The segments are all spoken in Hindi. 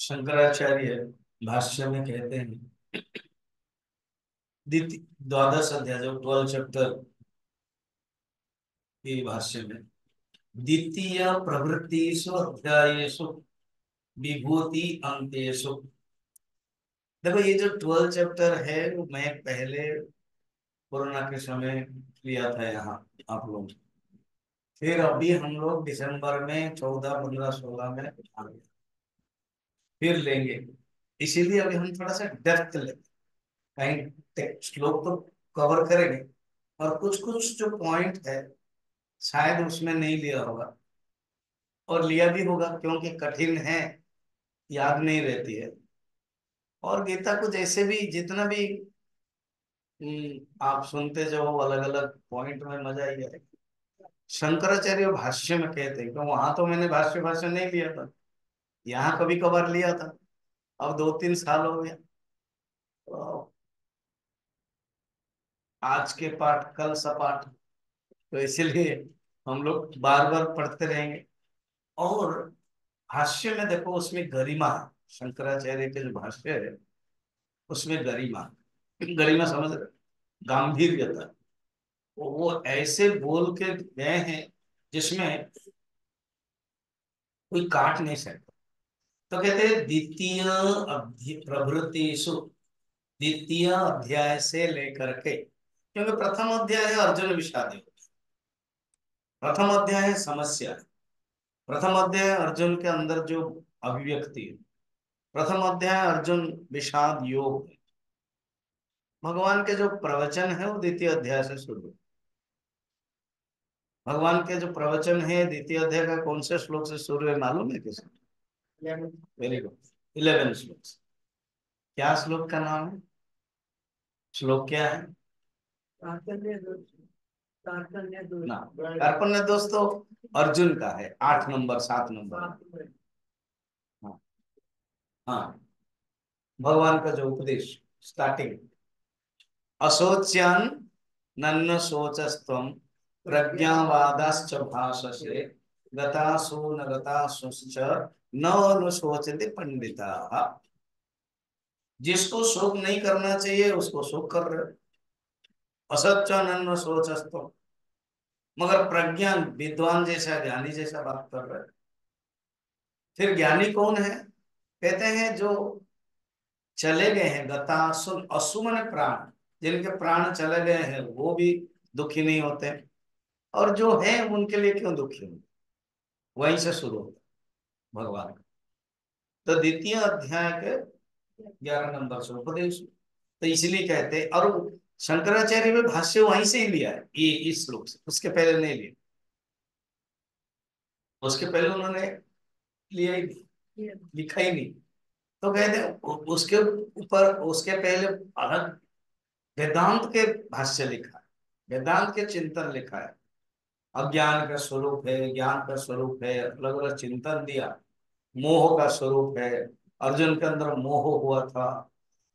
शंकराचार्य भाष्य में कहते हैं, द्वादश अध्याय जो 12 चैप्टर के भाष्य में, द्वितीय प्रवृत्तिषु अध्यायेषु विभूति अंतेषु। देखो ये जो 12 चैप्टर है वो मैं पहले कोरोना के समय लिया था यहाँ आप लोग। फिर अभी हम लोग दिसंबर में 14, 15, 16 में आ गए, फिर लेंगे। इसीलिए अभी हम थोड़ा सा डेप्थ लेंगे, कहीं श्लोक तो कवर करेंगे और कुछ कुछ जो पॉइंट है शायद उसमें नहीं लिया होगा, और लिया भी होगा क्योंकि कठिन है, याद नहीं रहती है। और गीता को जैसे भी जितना भी आप सुनते जाओ अलग अलग पॉइंट में, मजा ही है। शंकराचार्य भाष्य में कहते हैं, क्यों वहां तो मैंने भाष्य भाष्य नहीं लिया था, यहाँ कभी कभार लिया था। अब 2-3 साल हो गया, तो आज के पाठ कल सपाठ, तो इसलिए हम लोग बार बार पढ़ते रहेंगे। और भाष्य में देखो उसमें गरिमा है, शंकराचार्य के जो भाष्य है उसमें गरिमा, गरिमा समझ रहे, गांभीर्यता। वो ऐसे बोल के गए हैं जिसमें कोई काट नहीं सकता। तो कहते हैं द्वितीय प्रभृतिषु, द्वितीय अध्याय से लेकर के, क्योंकि प्रथम अध्याय है अर्जुन विषाद योग, प्रथम अध्याय है समस्या, प्रथम अध्याय अर्जुन के अंदर जो अभिव्यक्ति है, प्रथम अध्याय अर्जुन विषाद योग है। भगवान के जो प्रवचन है वो द्वितीय अध्याय से शुरू। भगवान के जो प्रवचन है द्वितीय अध्याय का कौन से श्लोक से शुरू है मालूम है किसी? वेरी गुड, 11 श्लोक। क्या श्लोक का नाम है? श्लोक क्या है ना? कार्पण्य दोष तो अर्जुन का है, 8 नंबर 7 नंबर। हाँ हाँ, भगवान का जो उपदेश स्टार्टिंग, अशोच्यान नन्न शोचस्त्वं प्रज्ञावादाश्च भाषसे गतासु न गतासुश्च न अनुशोचन्ते पंडिताः। जिसको शोक नहीं करना चाहिए उसको शोक कर रहे हो, असत्य नन्न शोचस्त्वं, मगर प्रज्ञान विद्वान जैसा ज्ञानी जैसा बात कर रहे हैं। फिर ज्ञानी कौन है? कहते हैं जो चले गए हैं, गतासु, असु माने प्राण, जिनके प्राण चले गए हैं वो भी दुखी नहीं होते, और जो है उनके लिए क्यों दुखी होंगे। वहीं से शुरू होता है भगवान का। तो द्वितीय अध्याय के 11 नंबर से उपदेश, तो इसलिए कहते हैं। और शंकराचार्य में भाष्य वहीं से ही लिया है, ये इस श्लोक से, उसके पहले नहीं लिया। उसके पहले उन्होंने लिया ही नहीं, लिखा ही नहीं। तो कहते हैं उसके ऊपर, उसके पहले अलग वेदांत के भाष्य लिखा है, वेदांत के चिंतन लिखा है। अज्ञान का स्वरूप है, ज्ञान का स्वरूप है, अलग अलग चिंतन दिया। मोह का स्वरूप है, अर्जुन के अंदर मोह हुआ था।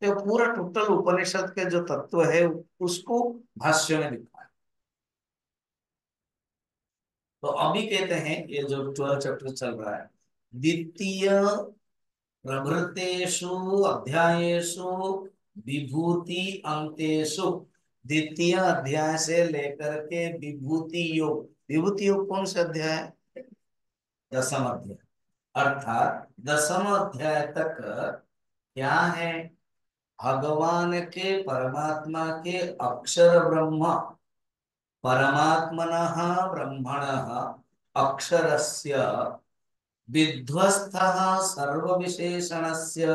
तो पूरा टोटल उपनिषद के जो तत्व है उसको भाष्य में लिखा है। तो अभी कहते हैं ये जो 12 चैप्टर चल रहा है, द्वितीय प्रभृतेषु अध्यायेषु विभूति अंतेषु, द्वितीय अध्याय से लेकर के विभूति योग, विभूति योग कौन सा अध्याय है? 10वां अध्याय। अर्थात 10वां अध्याय तक क्या है? भगवान के, परमात्मा के अक्षर ब्रह्म, परमात्मनः ब्रह्मणः अक्षरस्य विध्वस्तः सर्वविशेषणस्य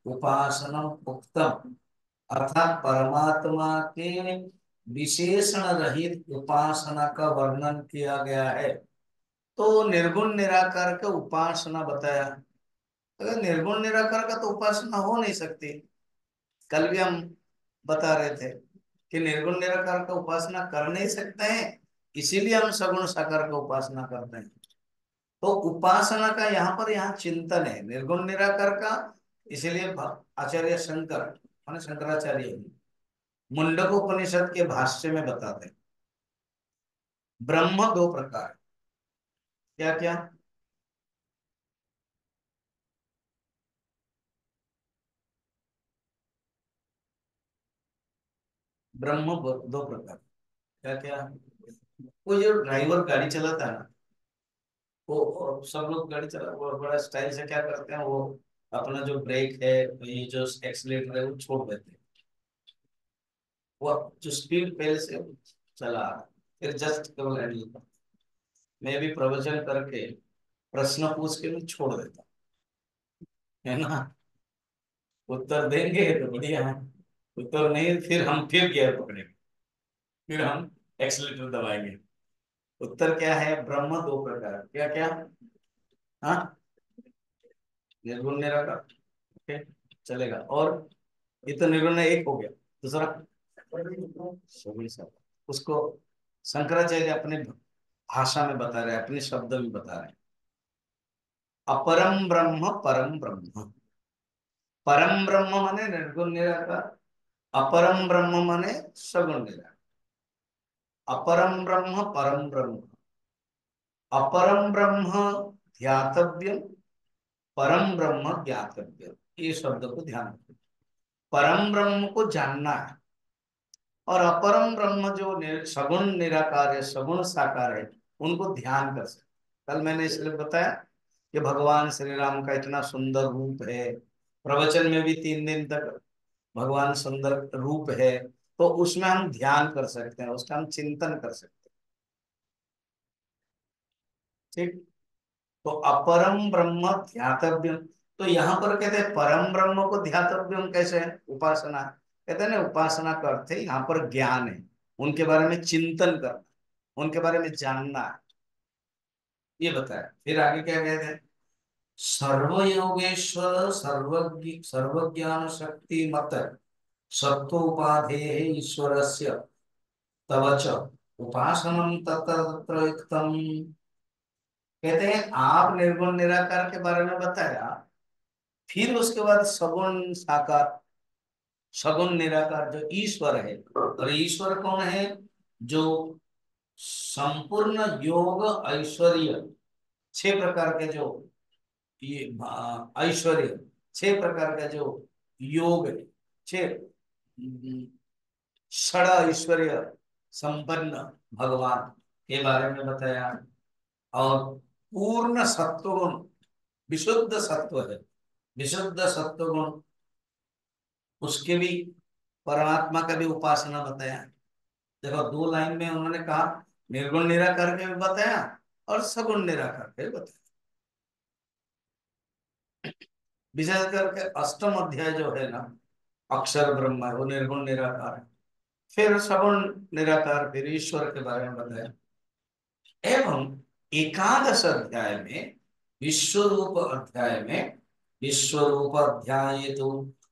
उपासनम उक्तम। अर्थात परमात्मा के विशेषण रहित उपासना का वर्णन किया गया है। तो निर्गुण निराकार का उपासना बताया। अगर निर्गुण निराकार का तो उपासना हो नहीं सकती। कल भी हम बता रहे थे कि निर्गुण निराकार का उपासना कर नहीं सकते हैं, इसीलिए हम सगुण साकार का उपासना करते हैं। तो उपासना का यहाँ पर यहाँ चिंतन है निर्गुण निराकार का। इसलिए आचार्य शंकर माने शंकराचार्य मुंडक उपनिषद के भाष्य में बताते हैं ब्रह्म 2 प्रकार। क्या क्या? ब्रह्म दो प्रकार। क्या क्या? वो जो ड्राइवर गाड़ी चलाता है ना, वो सब लोग गाड़ी चला, वो बड़ा स्टाइल से क्या करते हैं, वो अपना जो ब्रेक है, ये जो एक्सीलेटर है, वो छोड़ देते हैं। वो जो स्पीड पहले से चला आ रहा है, फिर जस्ट केवल हैंडल पर। मैं भी प्रवचन करके प्रश्न पूछ के मैं छोड़ देता हूं, है ना। उत्तर देंगे तो बढ़िया है, उत्तर नहीं फिर हम फिर गियर पकड़ेंगे, फिर हम एक्सीलेटर दबाएंगे। उत्तर क्या है? ब्रह्म दो प्रकार। क्या क्या? हाँ, निर्गुण निराकार। ओके, चलेगा। और ये तो निर्गुण एक हो गया। दूसरा सगुण साकार, उसको शंकराचार्य अपने भाषा में बता रहे हैं, अपने शब्द में बता रहे हैं। अपरम ब्रह्म परम ब्रह्म। परम ब्रह्म माने निर्गुण निराकार, अपरम ब्रह्म माने सगुण निराकार। अपरम ब्रह्म परम ब्रह्म। अपरम ब्रह्म ध्यातव्यम, परम ब्रह्म ज्ञातव्यम। ये शब्द को ध्यान रखो। परम ब्रह्म को जानना है, और अपरम ब्रह्म जो सगुण निराकार है, सगुण साकार है, उनको ध्यान कर सकते। कल मैंने इसलिए बताया कि भगवान श्री राम का इतना सुंदर रूप है, प्रवचन में भी 3 दिन तक भगवान सुंदर रूप है, तो उसमें हम ध्यान कर सकते हैं, उसका हम चिंतन कर सकते हैं। ठीक। तो अपरम ब्रह्म ध्यातव्यम। तो यहाँ पर कहते हैं परम ब्रह्म को ध्यातव्यम कैसे है? उपासना। कहते हैं ना, उपासना का अर्थ है यहाँ पर ज्ञान है, उनके बारे में चिंतन करना, उनके बारे में जानना है, ये बताया। फिर आगे क्या कहते हैं? सर्व योगेश्वर सर्वज्ञ सर्वज्ञान शक्ति मत सत्वोपाधे ईश्वरस्य तव च उपासनम तत्र तत्र युक्तम। कहते हैं आप निर्गुण निराकार के बारे में बताया, फिर उसके बाद सगुण साकार, सगुण निराकार जो ईश्वर है। और ईश्वर कौन है? जो संपूर्ण योग ऐश्वर्य, 6 प्रकार के जो ये ऐश्वर्य, 6 प्रकार का जो योग है, 6 षड ऐश्वर्य संपन्न भगवान के बारे में बताया। और पूर्ण सत्वगुण, विशुद्ध सत्व है, विशुद्ध सत्वगुण, उसके भी, परमात्मा का भी उपासना बताया। देखो 2 लाइन में उन्होंने कहा, निर्गुण निराकार के भी बताया और सगुण निराकार के भी बताया। विशेष करके अष्टम अध्याय जो है ना, अक्षर ब्रह्म है, वो निर्गुण निराकार है। फिर सगुण निराकार, फिर ईश्वर के बारे में बताया। एवं एकादश अध्याय में, विश्व रूप अध्याय में, विश्व रूप अध्याय तो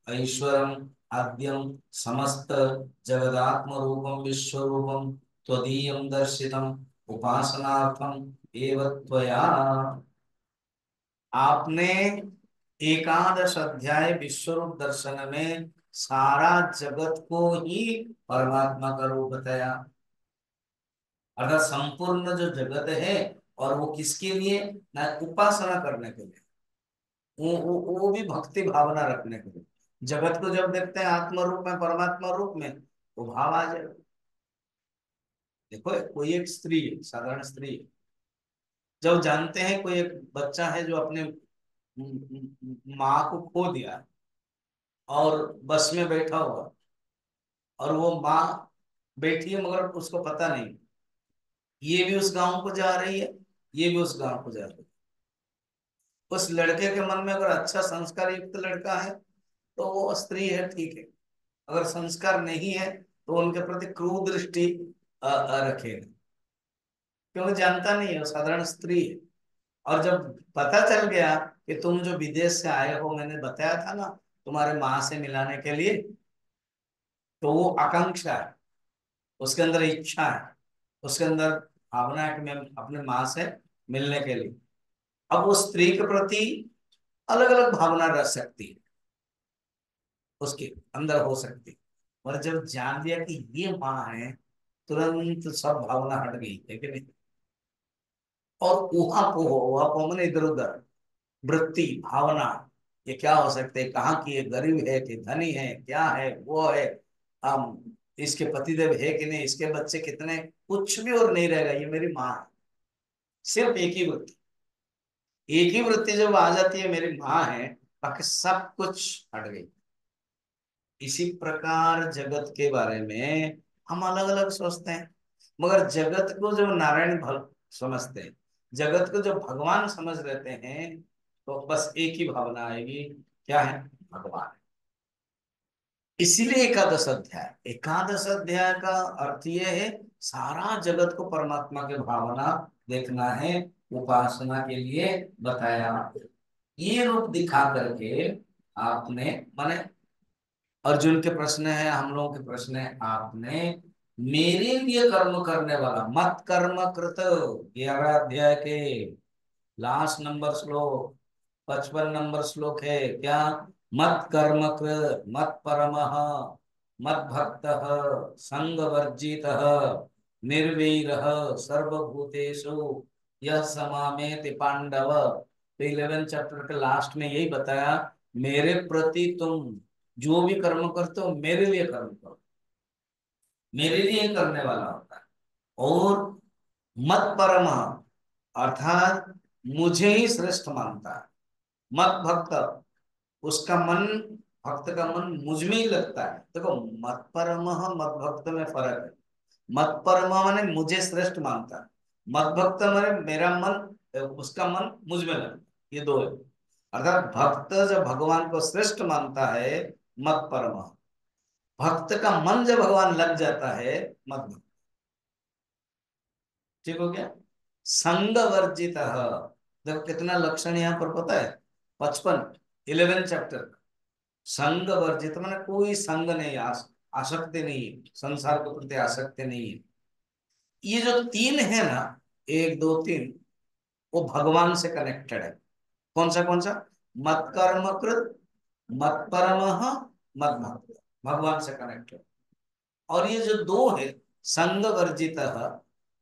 ऐश्वरम आद्यम समस्त जगदात्म रूपम विश्व रूपम त्वदीयम दर्शितम उपासनार्थम एव त्वया। आपने एकादश अध्याय विश्व रूप दर्शन में सारा जगत को ही परमात्मा का रूप बताया, अर्थात संपूर्ण जो जगत है। और वो किसके लिए? ना उपासना करने के लिए, वो भी भक्ति भावना रखने के लिए। जगत को जब देखते हैं आत्म रूप में, परमात्मा रूप में, वो भाव आ जाए। देखो कोई एक स्त्री है, साधारण स्त्री है, जब जानते हैं कोई एक बच्चा है जो अपने माँ को खो दिया, और बस में बैठा हुआ, और वो माँ बैठी है मगर उसको पता नहीं, ये भी उस गांव को जा रही है, ये भी उस गांव को जा रही है। उस लड़के के मन में अगर अच्छा संस्कार युक्त लड़का है तो वो स्त्री है, ठीक है। अगर संस्कार नहीं है तो उनके प्रति क्रूर दृष्टि रखेगा, क्योंकि जानता नहीं है, वो साधारण स्त्री है। और जब पता चल गया कि तुम जो विदेश से आए हो, मैंने बताया था ना तुम्हारे माँ से मिलाने के लिए, तो वो आकांक्षा है, उसके अंदर इच्छा है, उसके अंदर भावना है कि मैं अपने माँ से मिलने के लिए। अब वो स्त्री के प्रति अलग अलग भावना रख सकती है, उसके अंदर हो सकती है। और जब जान लिया कि ये माँ है, तुरंत सब भावना हट गई है कि नहीं। और ऊहा पोह मैंने इधर उधर वृत्ति भावना, ये क्या हो सकते हैं, कहाँ की है, गरीब है कि धनी है, क्या है वो है, हम इसके पतिदेव है कि नहीं, इसके बच्चे कितने, कुछ भी और नहीं रहेगा, ये मेरी माँ है। सिर्फ एक ही वृत्ति, एक ही वृत्ति जब आ जाती है मेरी माँ है, बाकी सब कुछ हट गई। इसी प्रकार जगत के बारे में हम अलग अलग सोचते हैं, मगर जगत को जब नारायण भल समझते हैं, जगत को जब भगवान समझ लेते हैं, तो बस एक ही भावना आएगी, क्या है, भगवान। इसीलिए एकादश अध्याय, एकादश अध्याय का अर्थ ये है, सारा जगत को परमात्मा के भावना देखना है, उपासना के लिए बताया। ये रूप दिखा करके आपने, माने अर्जुन के प्रश्न है, हम लोगों के प्रश्न है, आपने मेरे लिए कर्म करने वाला, मत कर्म कृत, 11 अध्याय के लास्ट नंबर श्लोक, 55 नंबर श्लोक है क्या, मत कर्म कृत मत परमः मत भक्तः संग वर्जितः निर्वैरः सर्वभूतेषु यह समामेति पांडव। तो 11 चैप्टर के लास्ट में यही बताया, मेरे प्रति तुम जो भी कर्म करते हो मेरे लिए कर्म करो, मेरे लिए ही करने वाला होता है। और मत परम, अर्थात मुझे ही श्रेष्ठ मानता है। मत भक्त, उसका मन, भक्त का मन मुझ में ही लगता है। देखो, मत परम मत भक्त में फर्क है। मत परम माने मुझे श्रेष्ठ मानता है, मत भक्त माने मेरा मन, उसका मन मुझ में लगता है, ये दो है। अर्थात भक्त जब भगवान को श्रेष्ठ मानता है, मत परम, भक्त का मन जब भगवान लग जाता है, मत भक्त। ठीक हो गया। संग वर्जित, देखो कितना लक्षण यहाँ पर पता है, 55 11 चैप्टर, संग वर्जित माने कोई संग नहीं, आसक्ति नहीं है, संसार के प्रति आसक्ति नहीं है। ये जो तीन है ना, 1 2 3, वो भगवान से कनेक्टेड है। कौन सा, मत कर्म कृत मत परमः मत भक्त, भगवान से कनेक्टेड। और ये जो दो है, संग वर्जित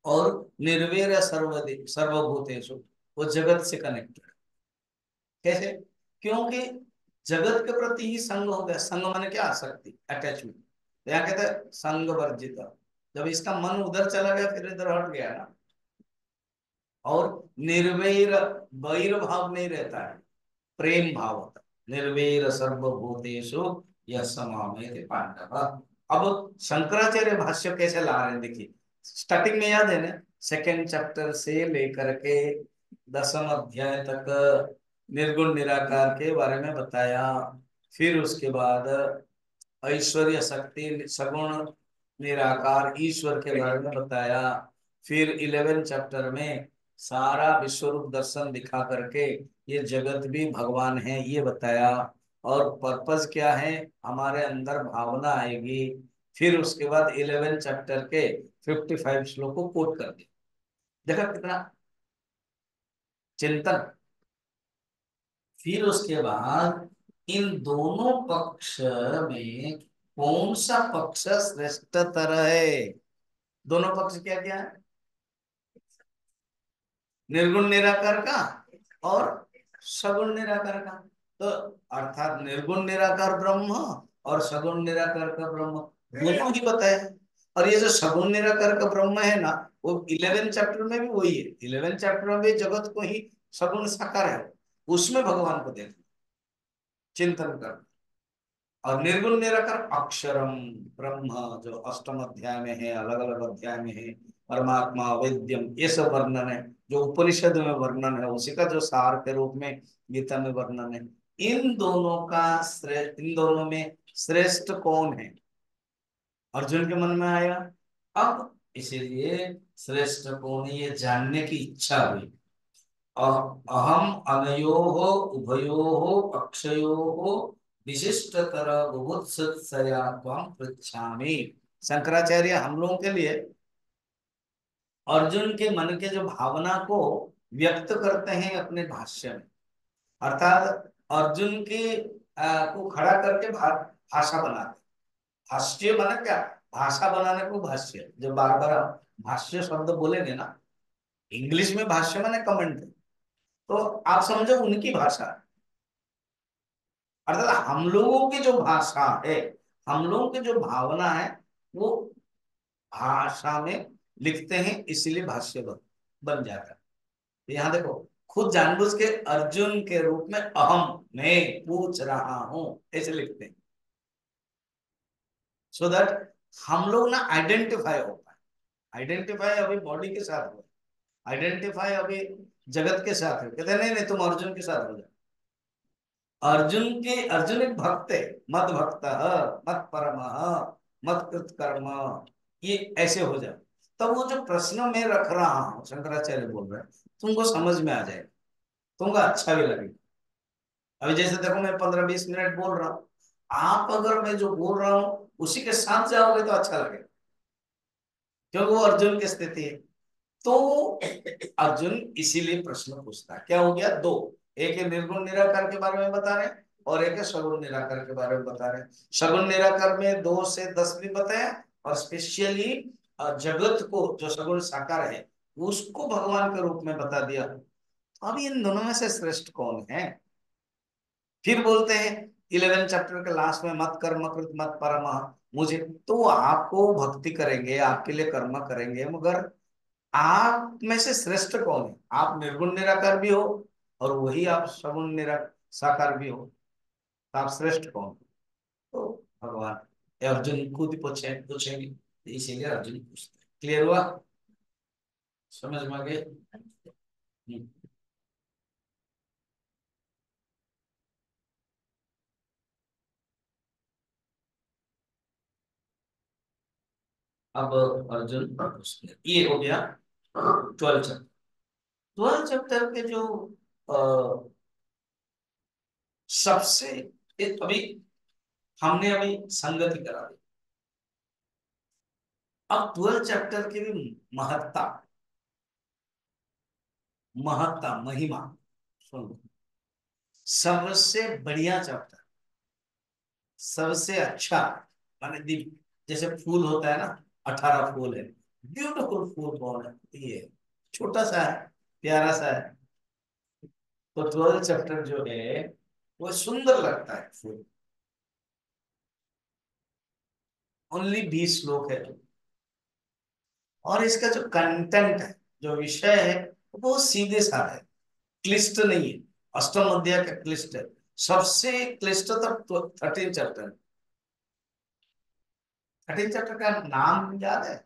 और निर्वैर सर्वभूतेषु, वो जगत से कनेक्टेड। कैसे, क्योंकि जगत के प्रति ही संग हो गया। संग माने क्या, आसक्ति, अटैचमेंट। तो यहाँ कहते हैं संग वर्जित, जब इसका मन उधर चला गया, फिर इधर हट गया ना। और निर्वैर, वैर भाव नहीं रहता है, प्रेम भाव होता है। निर्वैर सर्वभूतेषु यः समामेति पांडव। अब शंकराचार्य भाष्य कैसे ला रहे हैं, देखिए, स्टार्टिंग में याद है ना, 2 चैप्टर से लेकर के 10 अध्याय तक निर्गुण निराकार के बारे में बताया। फिर उसके बाद ऐश्वर्य शक्ति सगुण निराकार ईश्वर के बारे में बताया। फिर 11 चैप्टर में सारा विश्व रूप दर्शन दिखा करके ये जगत भी भगवान है ये बताया। और पर्पस क्या है, हमारे अंदर भावना आएगी। फिर उसके बाद 11 चैप्टर के 55 श्लोक को कोट कर दिया। देखा कितना चिंतन। फिर उसके बाद इन दोनों पक्ष में कौन सा पक्ष श्रेष्ठतर है। दोनों पक्ष क्या क्या है, निर्गुण निराकार का और सगुण निराकार का। तो अर्थात निर्गुण निराकार ब्रह्म और सगुण निराकार का ब्रह्म दोनों ही बताए। और ये जो सगुण निराकार का ब्रह्म है ना, वो 11 चैप्टर में भी वही है। 11 चैप्टर में भी जगत को ही सगुण साकार है, उसमें भगवान को देखना, चिंतन करना। और निर्गुण निराकार अक्षरम ब्रह्म, जो 8 अध्याय में है, अलग अलग अध्याय में है, परमात्मा वेद्यम, ये सब वर्णन है। जो उपनिषद में वर्णन है, उसी का जो सार के रूप में गीता में वर्णन है। इन दोनों का श्रेष्ठ, इन दोनों में श्रेष्ठ कौन है, अर्जुन के मन में आया। अब इसीलिए श्रेष्ठ कौन है ये जानने की इच्छा हुई। अहम अनयोः उभयोः पक्षयोः विशिष्टतर बुभुत्सया त्वां पृच्छामि। शंकराचार्य हम लोगों के लिए अर्जुन के मन के जो भावना को व्यक्त करते हैं अपने भाष्य में। अर्थात अर्जुन के को खड़ा करके भाषा बनाते। भाष्य बना क्या, भाषा बनाने को भाष्य, जो बार बार भाष्य शब्द बोलेंगे ना, इंग्लिश में भाष्य माने कमेंट, तो आप समझो उनकी भाषा। अर्थात हम लोगों की जो भाषा है, हम लोगों की जो भावना है, वो भाषा में लिखते हैं, इसीलिए भाष्य बन जाता है। यहाँ देखो, खुद जानबूझ के अर्जुन के रूप में अहम, मैं पूछ रहा हूं, ऐसे लिखते हैं, सो दैट हम लोग ना आइडेंटिफाई हो पाए। आइडेंटिफाई अभी बॉडी के साथ हो, आइडेंटिफाई अभी जगत के साथ है। कहते हैं, नहीं नहीं, तुम अर्जुन के साथ हो जाओ। अर्जुन एक भक्त है, मत भक्त, मत परम, मत कृत कर्म, ये ऐसे हो जाए। तब वो जो प्रश्न मैं रख रहा हूँ, शंकराचार्य बोल रहे हैं, तुमको समझ में आ जाएगा, तुमको अच्छा भी लगेगा। अभी जैसे देखो, मैं 15-20 मिनट बोल रहा हूँ, आप अगर मैं जो बोल रहा हूँ उसी के साथ जाओगे तो अच्छा लगेगा, क्योंकि वो अर्जुन की स्थिति है। तो अर्जुन इसीलिए प्रश्न पूछता है। क्या हो गया? दो, एक है निर्गुण निराकार के बारे में बता रहे हैं, और एक है सगुण निराकार के बारे में बता रहे हैं। सगुण निराकार में 2 से 10 भी बताया, और स्पेशली जगत को जो सगुण साकार है उसको भगवान के रूप में बता दिया। अब इन दोनों में से श्रेष्ठ कौन है? फिर बोलते हैं 11 चैप्टर के लास्ट में, मत कर्म कृत मत परम, मुझे। तो वो आपको भक्ति करेंगे, आपके लिए कर्म करेंगे, मगर आप में से श्रेष्ठ कौन है? आप निर्गुण निराकार भी हो, और वही आप सगुण निरा साकार भी हो, तो आप श्रेष्ठ कौन? तो भगवान अर्जुन खुद पूछेंगे, इसीलिए अर्जुन पूछते हैं। क्लियर हुआ? समझ में आ गए? हम्म। अब अर्जुन पूछते हैं। ये हो गया 12 चैप्टर। 12 चैप्टर के जो अ, सबसे अभी हमने अभी संगति करा दी। अब 12 चैप्टर की भी महत्ता, महिमा सुन लो। सबसे बढ़िया चैप्टर, सबसे अच्छा, माने दिव्य, जैसे फूल होता है ना, 18 फूल है, ब्यूटीफुल फूल कौन है? ये छोटा सा है, प्यारा सा है। तो 12 चैप्टर जो है वो सुंदर लगता है फूल। ओनली 20 श्लोक है, और इसका जो कंटेंट है, जो विषय है, वो सीधे साधा है, क्लिष्ट नहीं है। अष्टम अध्याय का क्लिष्ट है, सबसे क्लिष्ट तो 13 चैप्टर। 13 चैप्टर का नाम याद है?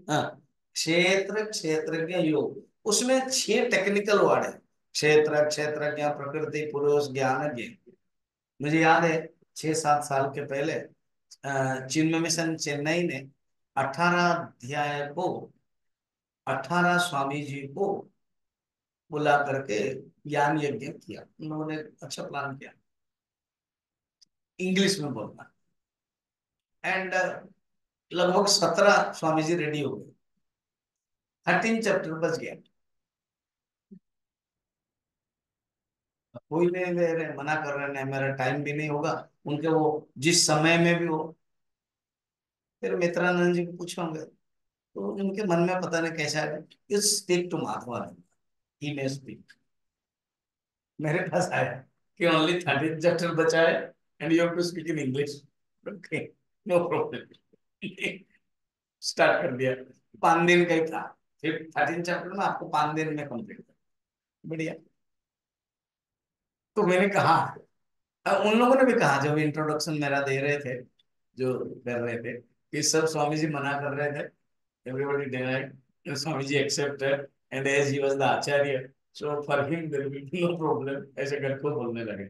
हाँ, क्षेत्र क्षेत्रज्ञ योग। उसमें 6 टेक्निकल वर्ड है, क्षेत्र, क्षेत्रज्ञ, प्रकृति, पुरुष, ज्ञानज्ञ। मुझे याद है 6-7 साल के पहले चिन्मय मिशन चेन्नई ने 18 अध्याय को, 18 स्वामी जी को बुला करके ज्ञान यज्ञ किया। उन्होंने अच्छा प्लान किया, इंग्लिश में बोलना। एंड लगभग 17 स्वामी जी रेडी हो गए, 13 चैप्टर बच गया। कोई नहीं ले रहे, मना कर रहे हैं, मेरा टाइम भी नहीं होगा, उनके वो जिस समय में भी हो। फिर मित्रानंद जी को पूछोगे तो उनके मन में पता नहीं कैसा है, speak to Madhava, he may speak. मेरे पास आया कि ओनली 13 चैप्टर बचा है, and you have to speak in English. Okay, no problem. Start कर दिया। 5 दिन का ही था, फिर 13 चैप्टर में आपको 5 दिन में कंप्लीट कर। बढ़िया। तो मैंने कहा, उन लोगों ने भी कहा, जो इंट्रोडक्शन मेरा दे रहे थे, जो कर रहे थे, कि सब स्वामी जी मना कर रहे थे, everybody denied, Swami ji accepted, and as he was the Acharya, so for him there will be no problem, ऐसे करके वो बोलने लगे।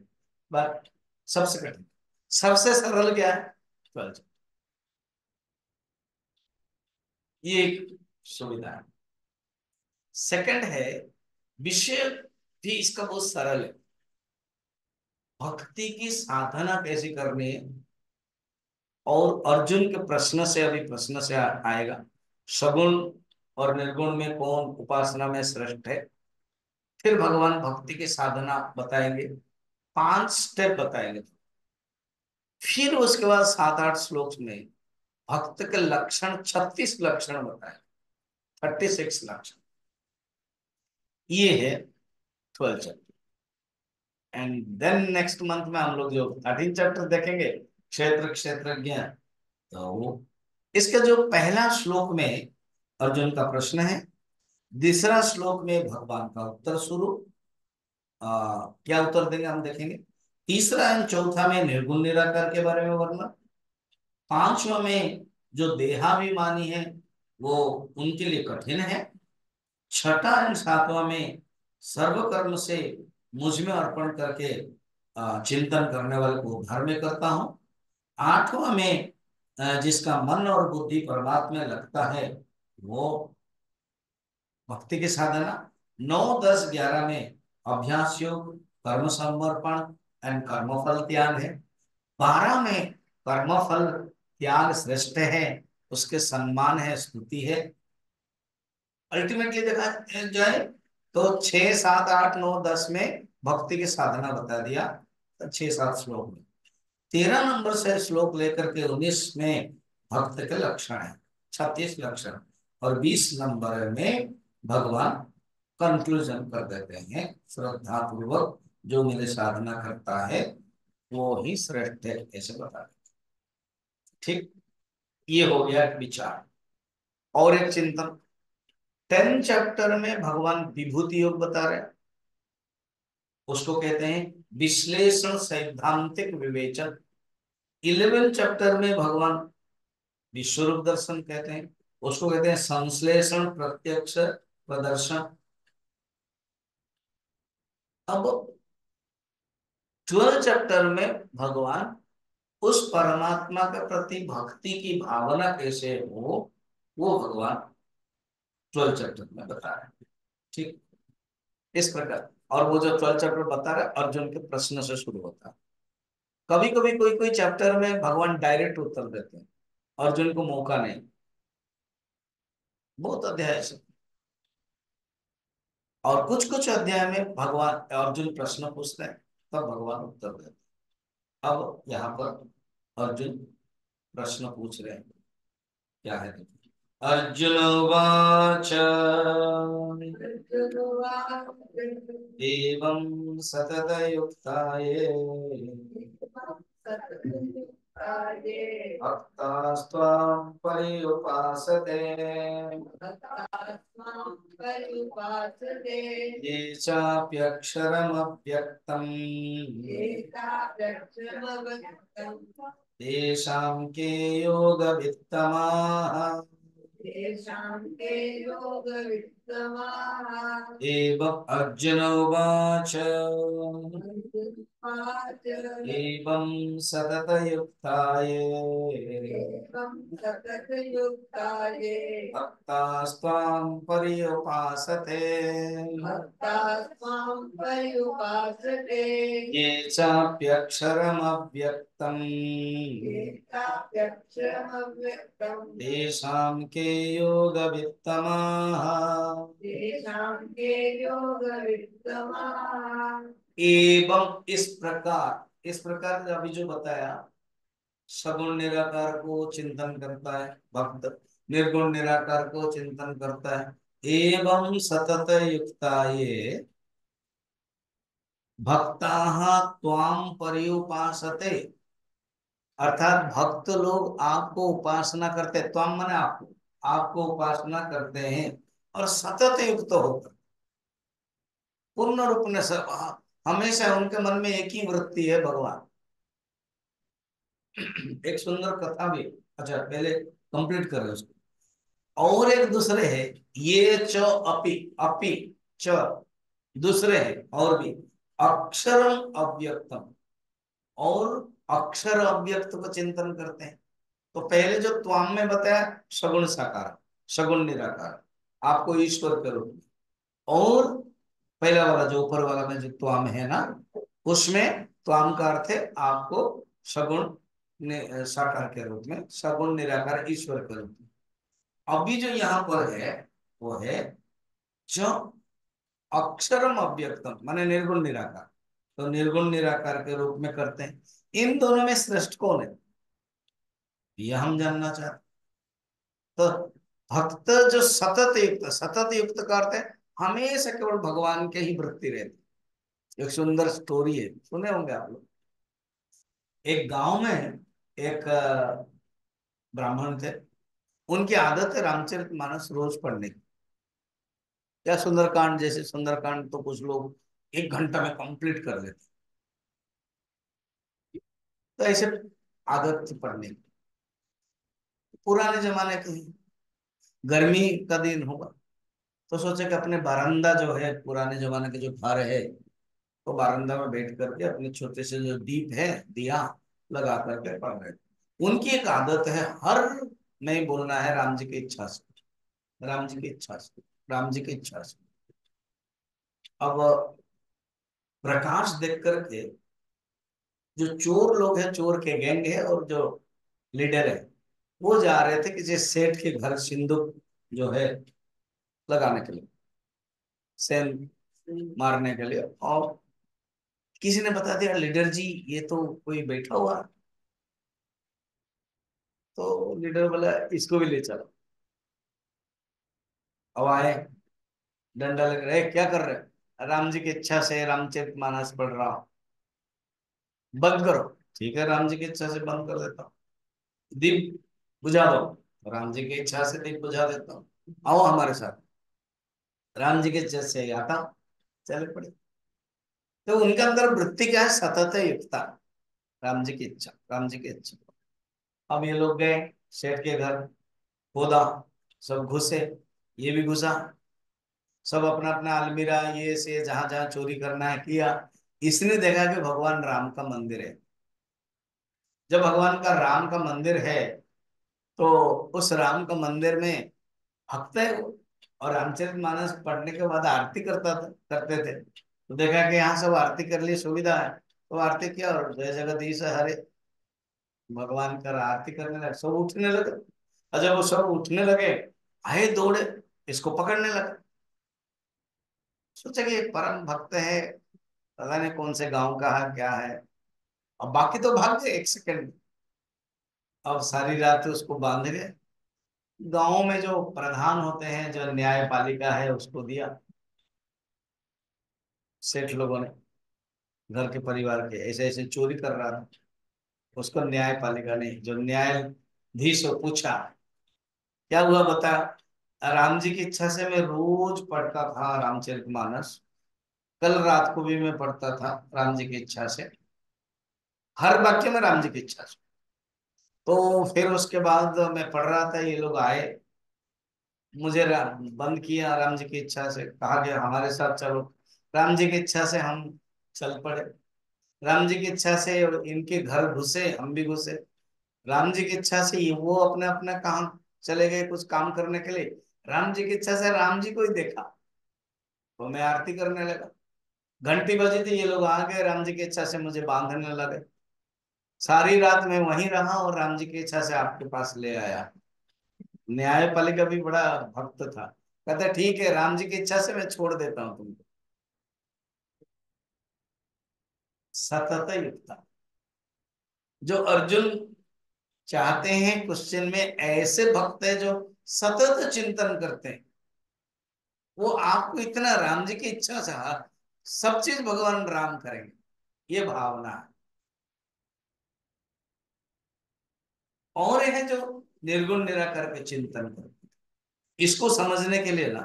बट सबसे कठिन, सबसे सरल क्या है? 12। ये एक सुविधा है। सेकंड है, विषय भी इसका बहुत सरल है। भक्ति की साधना कैसे करनी है, और अर्जुन के प्रश्न से, अभी प्रश्न से आएगा, सगुण और निर्गुण में कौन उपासना में श्रेष्ठ है। फिर भगवान भक्ति की साधना बताएंगे, 5 स्टेप बताएंगे। फिर उसके बाद 7-8 श्लोक में भक्त के लक्षण, 36 लक्षण बताए, 36 लक्षण। ये है 12 chapter. And then next month में हम लोग जो 13 चैप्टर देखेंगे, क्षेत्र क्षेत्रज्ञ। तो इसका जो पहला श्लोक में अर्जुन का प्रश्न है, दूसरा श्लोक में भगवान का उत्तर शुरू। क्या उत्तर देंगे हम देखेंगे। तीसरा एंड चौथा में निर्गुण निराकार के बारे में वर्णन। पांचवा में जो देहाभिमानी है वो उनके लिए कठिन है। छठा एंड सातवां में सर्व कर्म से मुझ में अर्पण करके चिंतन करने वाले को उद्धार में करता हूं। आठवां में जिसका मन और बुद्धि परमात्मा में लगता है वो भक्ति की साधना। 9, 10, 11 में अभ्यास योग, कर्म समर्पण एंड कर्मफल त्याग है। 12 में कर्मफल त्याग श्रेष्ठ है, उसके सम्मान है, स्तुति है। अल्टीमेटली देखा जाए तो 6, 7, 8, 9, 10 में भक्ति की साधना बता दिया, 6, 7 श्लोक में। 13 नंबर से श्लोक लेकर के 19 में भक्त के लक्षण है, 36 लक्षण। और 20 नंबर में भगवान कंक्लूजन कर देते हैं, श्रद्धा पूर्वक जो मेरे साधना करता है वो ही श्रेष्ठ है, ऐसे बता देते। ठीक, ये हो गया एक विचार। और एक चिंतन, 10 चैप्टर में भगवान विभूति योग बता रहे हैं, उसको कहते हैं विश्लेषण सैद्धांतिक विवेचन। 11 चैप्टर में भगवान विश्वरूप दर्शन कहते हैं, उसको कहते हैं संश्लेषण प्रत्यक्ष प्रदर्शन। अब 12 चैप्टर में भगवान उस परमात्मा के प्रति भक्ति की भावना कैसे हो वो भगवान 12 चैप्टर में बता रहे हैं। ठीक, इस प्रकार। और वो जो 12 चैप्टर बता रहे अर्जुन के प्रश्न से शुरू होता है। कभी कभी कोई कोई चैप्टर में भगवान डायरेक्ट उत्तर देते हैं, अर्जुन को मौका नहीं। बहुत अध्याय से, और कुछ कुछ अध्याय में भगवान अर्जुन प्रश्न पूछते हैं, तब भगवान उत्तर देते हैं। अब यहाँ पर अर्जुन प्रश्न पूछ रहे हैं, क्या है। अर्जुन उवाच एवं सततयुक्ताये भक्तास्त्वां पर्युपासते ये चाप्यक्षरमव्यक्तम् तेषां के योगवित्तमाः एवं अर्जुन उवाच एवं सततयुक्ताये भक्तास्त्वां पर्युपासते ये चाप्यक्षरमव्यक्तम् तेषां के योगवित्तमाः एवं इस प्रकार अभी जो बताया, सगुण निराकार को चिंतन करता है भक्त, निर्गुण निराकार को चिंतन करता है। एवं सतत युक्ताये भक्ताः त्वां पर्युपासते, अर्थात भक्त लोग आपको उपासना करते, त्वाम माने आपको उपासना करते हैं, और सतत युक्त होकर पूर्ण रूप में सब हमेशा उनके मन में एक ही वृत्ति है, भगवान। एक सुंदर कथा भी, अच्छा पहले कंप्लीट करें उसको। और एक दूसरे है, ये च अपि अपि च दूसरे है, और भी अक्षरम अव्यक्तम, और अक्षर अव्यक्त को चिंतन करते हैं। तो पहले जो त्वाम में बताया सगुण साकार, सगुण निराकार, आपको ईश्वर के रूप में। और पहला वाला जो ऊपर वाला में जो त्वाम है ना, उसमें त्वाम का अर्थ है आपको सगुण साकार के रूप में, सगुण निराकार ईश्वर के रूप में। अभी जो यहाँ पर है वो है जो अक्षरम अव्यक्तम माने निर्गुण निराकार, तो निर्गुण निराकार के रूप में करते हैं। इन दोनों में श्रेष्ठ कौन है यह हम जानना चाहते। तो भक्त जो सतत युक्त का अर्थ है हमेशा केवल भगवान के ही वृत्ति रहती, एक सुंदर स्टोरी है, सुने होंगे आप लोग। एक गांव में एक ब्राह्मण थे। उनकी आदत है रामचरितमानस रोज पढ़ने की। या सुंदरकांड, जैसे सुंदरकांड तो कुछ लोग 1 घंटा में कंप्लीट कर लेते। तो ऐसे आदत थी पढ़ने की। पुराने जमाने की, गर्मी का दिन होगा, तो सोचे कि अपने बारंदा जो है, पुराने जमाने के जो घर है, तो बारंदा में बैठ करके अपने छोटे से जो दीप है, दिया लगा करके पढ़ रहे थे। उनकी एक आदत है, हर नहीं बोलना है राम जी की इच्छा से, राम जी की इच्छा से, राम जी की इच्छा से। अब प्रकाश देख करके जो चोर लोग हैं, चोर के गैंग है, और जो लीडर है, वो जा रहे थे किसी सेठ के घर सिंदूक जो है लगाने के लिए, सेन मारने के लिए। और किसी ने बता दिया, लीडर जी ये तो कोई बैठा हुआ है। तो लीडर बोला, इसको भी ले चलो। अब आए, डंडा लग रहा है, क्या कर रहे हैं? राम जी की इच्छा से रामचरितमानस पढ़ रहा हूँ। बंद करो। ठीक है, राम जी की इच्छा से बंद कर देता हूँ। दीप बुझा दो। राम जी की इच्छा से दीप बुझा देता हूँ, आओ हमारे साथ। राम जी की इच्छा से आता हूँ, चले पड़े। तो उनके अंदर वृत्ति क्या है? सतत युक्ता, राम जी की इच्छा, राम जी की इच्छा। अब ये लोग गए सेठ के घर, खोदा, सब घुसे, ये भी घुसा, सब अपना अपना अलमीरा ये से जहां जहां चोरी करना है किया। इसने देखा कि भगवान राम का मंदिर है। जब भगवान का राम का मंदिर है, तो उस राम का मंदिर में भक्त है वो, और रामचरितमानस पढ़ने के बाद आरती करता था, करते थे। तो देखा कि यहाँ सब आरती कर लिए, सुविधा है, तो आरती किया, और जय जगदीश हरे, भगवान का आरती करने लगे, सब उठने लगे। और जब वो सब उठने लगे, आए दौड़े, इसको पकड़ने लगे। सोचा कि एक परम भक्त है, पता नहीं कौन से गांव का है, क्या है। अब बाकी तो भाग गए 1 सेकंड। अब सारी रात उसको बांध गए। गांव में जो प्रधान होते हैं, जो न्यायपालिका है, उसको दिया। सेठ लोगों ने, घर के परिवार के, ऐसे ऐसे चोरी कर रहा था। उसको न्यायपालिका ने, जो न्यायाधीश हो, पूछा क्या हुआ बता। राम जी की इच्छा से मैं रोज पढ़ता था रामचरितमानस। कल रात को भी मैं पढ़ता था राम जी की इच्छा से, हर वाक्य में राम जी की इच्छा से। तो फिर उसके बाद मैं पढ़ रहा था, ये लोग आए, मुझे बंद किया। राम जी की इच्छा से कहा गया हमारे साथ चलो। राम जी की इच्छा से हम चल पड़े। राम जी की इच्छा से इनके घर घुसे, हम भी घुसे। राम जी की इच्छा से वो अपना अपना काम चले गए, कुछ काम करने के लिए। राम जी की इच्छा से राम जी को ही देखा, तो मैं आरती करने लगा। घंटी बजी थी, ये लोग आ गए, राम जी की इच्छा से मुझे बांधने लगे। सारी रात मैं वहीं रहा, और राम जी की इच्छा से आपके पास ले आया। न्यायपालिका भी बड़ा भक्त था, कहता ठीक है, राम जी की इच्छा से मैं छोड़ देता हूँ तुमको। सतत युक्ता, जो अर्जुन चाहते हैं क्वेश्चन में, ऐसे भक्त है जो सतत चिंतन करते हैं। वो आपको इतना राम जी की इच्छा से, हाँ, सब चीज भगवान राम करेंगे, ये भावना है। और है जो निर्गुण निराकार के चिंतन करते हैं। इसको समझने के लिए ना,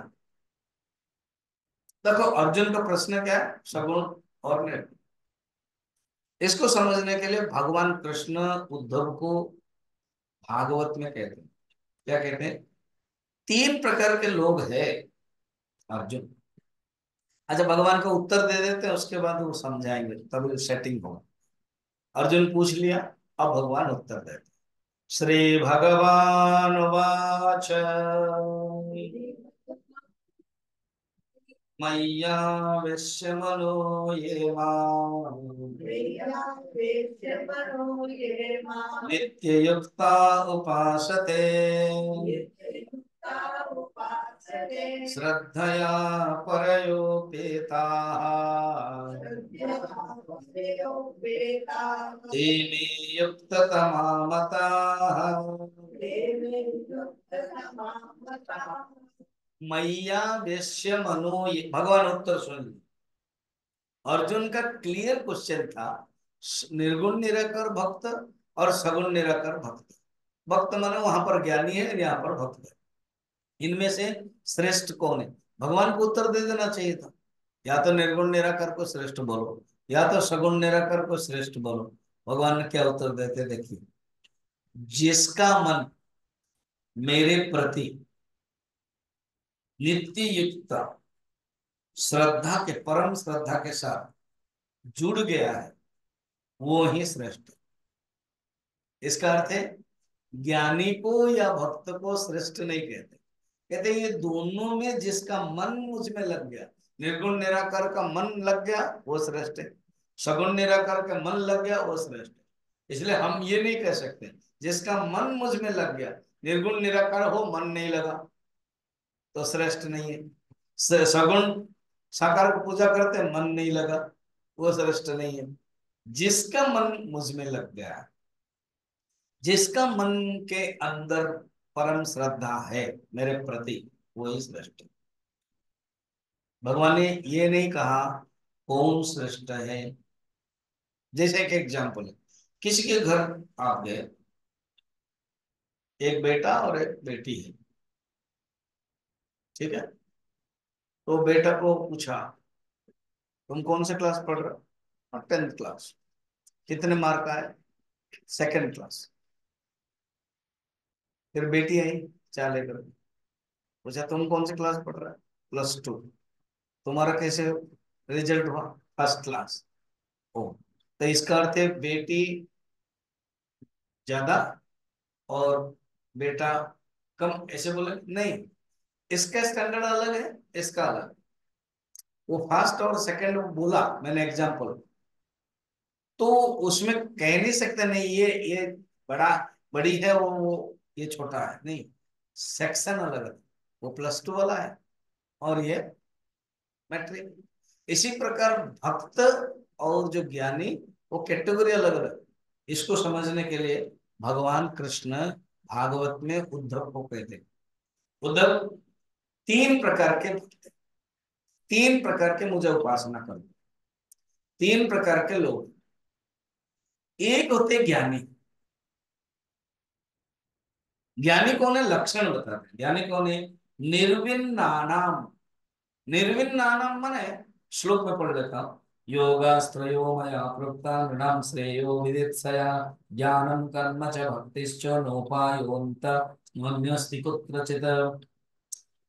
देखो अर्जुन का प्रश्न क्या है, सगुण और निर्गुण। इसको समझने के लिए भगवान कृष्ण उद्धव को भागवत में कहते हैं, क्या कहते हैं? 3 प्रकार के लोग हैं अर्जुन। अच्छा, भगवान का उत्तर दे देते हैं, उसके बाद वो समझाएंगे, तब सेटिंग होगा। अर्जुन पूछ लिया, अब भगवान उत्तर देते हैं। श्री भगवान वाच मय्या विश्वमनो ये माम् नित्ययुक्ता उपासते श्रद्धया परयोपेताः ते मे युक्ततमा मताः मैया वैश्य मनो ये, भगवान उत्तर सुन ली। अर्जुन का क्लियर क्वेश्चन था, निर्गुण निराकार भक्त और सगुण निराकार भक्त। भक्त माने वहां पर ज्ञानी है, यहाँ पर भक्त है, इनमें से श्रेष्ठ कौन है? भगवान को उत्तर दे देना चाहिए था, या तो निर्गुण निराकार को श्रेष्ठ बोलो, या तो सगुण निराकार को श्रेष्ठ बोलो। भगवान ने क्या उत्तर देते देखिए, जिसका मन मेरे प्रति नित्य युक्त श्रद्धा के, परम श्रद्धा के साथ जुड़ गया है, वो ही श्रेष्ठ है। इसका अर्थ है ज्ञानी को या भक्त को श्रेष्ठ नहीं कहते, कहते ये दोनों में जिसका मन मुझ में लग गया, निर्गुण निराकार का मन लग गया वो श्रेष्ठ है, सगुण निराकार का मन लग गया वो श्रेष्ठ है। इसलिए हम ये नहीं कह सकते जिसका मन मुझ में लग गया, निर्गुण निराकार हो मन नहीं लगा तो श्रेष्ठ नहीं है। सगुण साकार को पूजा करते मन नहीं लगा, वो श्रेष्ठ नहीं है। जिसका मन मुझ में लग गया, जिसका मन के अंदर परम श्रद्धा है मेरे प्रति, वो ही श्रेष्ठ है। भगवान ने ये नहीं कहा कौन श्रेष्ठ है। जैसे एक एग्जाम्पल है, किसी के घर आप गए, एक बेटा और एक बेटी है, ठीक है। तो बेटा को पूछा तुम कौन से क्लास पढ़ रहे हो? 10th class. कितने मार्क आए? Second class. फिर बेटी आई चाय लेकर, पूछा तुम कौन सी क्लास पढ़ रहा है? +2। तुम्हारा कैसे रिजल्ट हुआ? First class. ओ, तो इसका अर्थ है बेटी ज्यादा और बेटा कम, ऐसे बोले नहीं। इसका स्टैंडर्ड अलग है, इसका अलग। वो फर्स्ट और सेकंड बोला मैंने एग्जांपल, तो उसमें कह नहीं सकते नहीं ये बड़ा, बड़ी है वो ये छोटा है, नहीं। सेक्शन अलग है, वो +2 वाला है और ये मैट्रिक। इसी प्रकार भक्त और जो ज्ञानी, वो कैटेगरी अलग अलग। इसको समझने के लिए भगवान कृष्ण भागवत में उद्धव को कहते हैं, उद्धव 3 प्रकार के भक्त हैं, 3 प्रकार के मुझे उपासना करो, 3 प्रकार के लोग। एक होते ज्ञानी। ज्ञानी कौन है? लक्षण बताते हैं। ज्ञानी कौन है? निर्विन्नानाम। निर्विन्नानाम माने, श्लोक में पढ़ लेता हूं, योगास्त्रयो मया प्रोक्ता नृणाम श्रेयो विदित्सया ज्ञानम कर्म च भक्तिश्च नोपायोऽन्त मन्यस्ति कुत्रचित्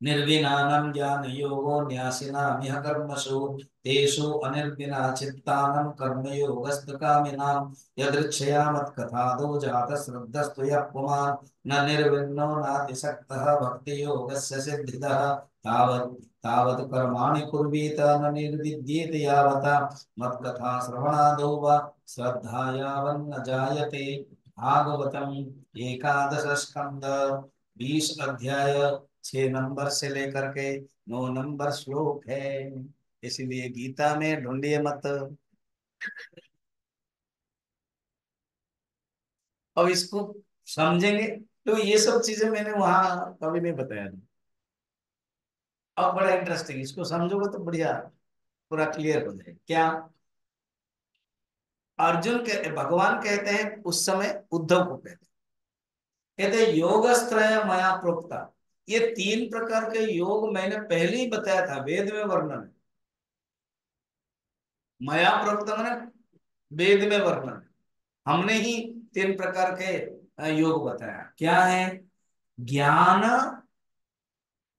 निर्विनानं ज्ञानयोगो न्यासिनामिह कर्मसु तेषु अनिर्विना चित्तानं कर्मयोगस्तु कामिनां यदृच्छया मत्कथादो जातश्रद्धस्तु यः पुमान् न निर्विन्नो नातिसक्तः भक्तियोगस्य सिद्धितः तावत् तावत् कर्माणि कुर्वीत न निर्विद्येत यावता मत्कथा श्रवणादो वा श्रद्धा यावन्न जायते। भागवतम एकादश स्कंद 20 अध्याय 6 नंबर से लेकर के 9 नंबर श्लोक है। इसलिए गीता में ढूंढिए मत। अब इसको समझेंगे तो ये सब चीजें मैंने वहां कभी नहीं बताया था। अब बड़ा इंटरेस्टिंग, इसको समझोगे तो बढ़िया पूरा क्लियर हो जाए क्या। अर्जुन के भगवान कहते हैं उस समय उद्धव को कहते हैं योगस्त्रय मया प्रोक्ता। ये 3 प्रकार के योग मैंने पहले ही बताया था, वेद में वर्णन है। मया प्रोक्ता मैंने वेद में वर्णन है। हमने ही 3 प्रकार के योग बताया, क्या है? ज्ञान,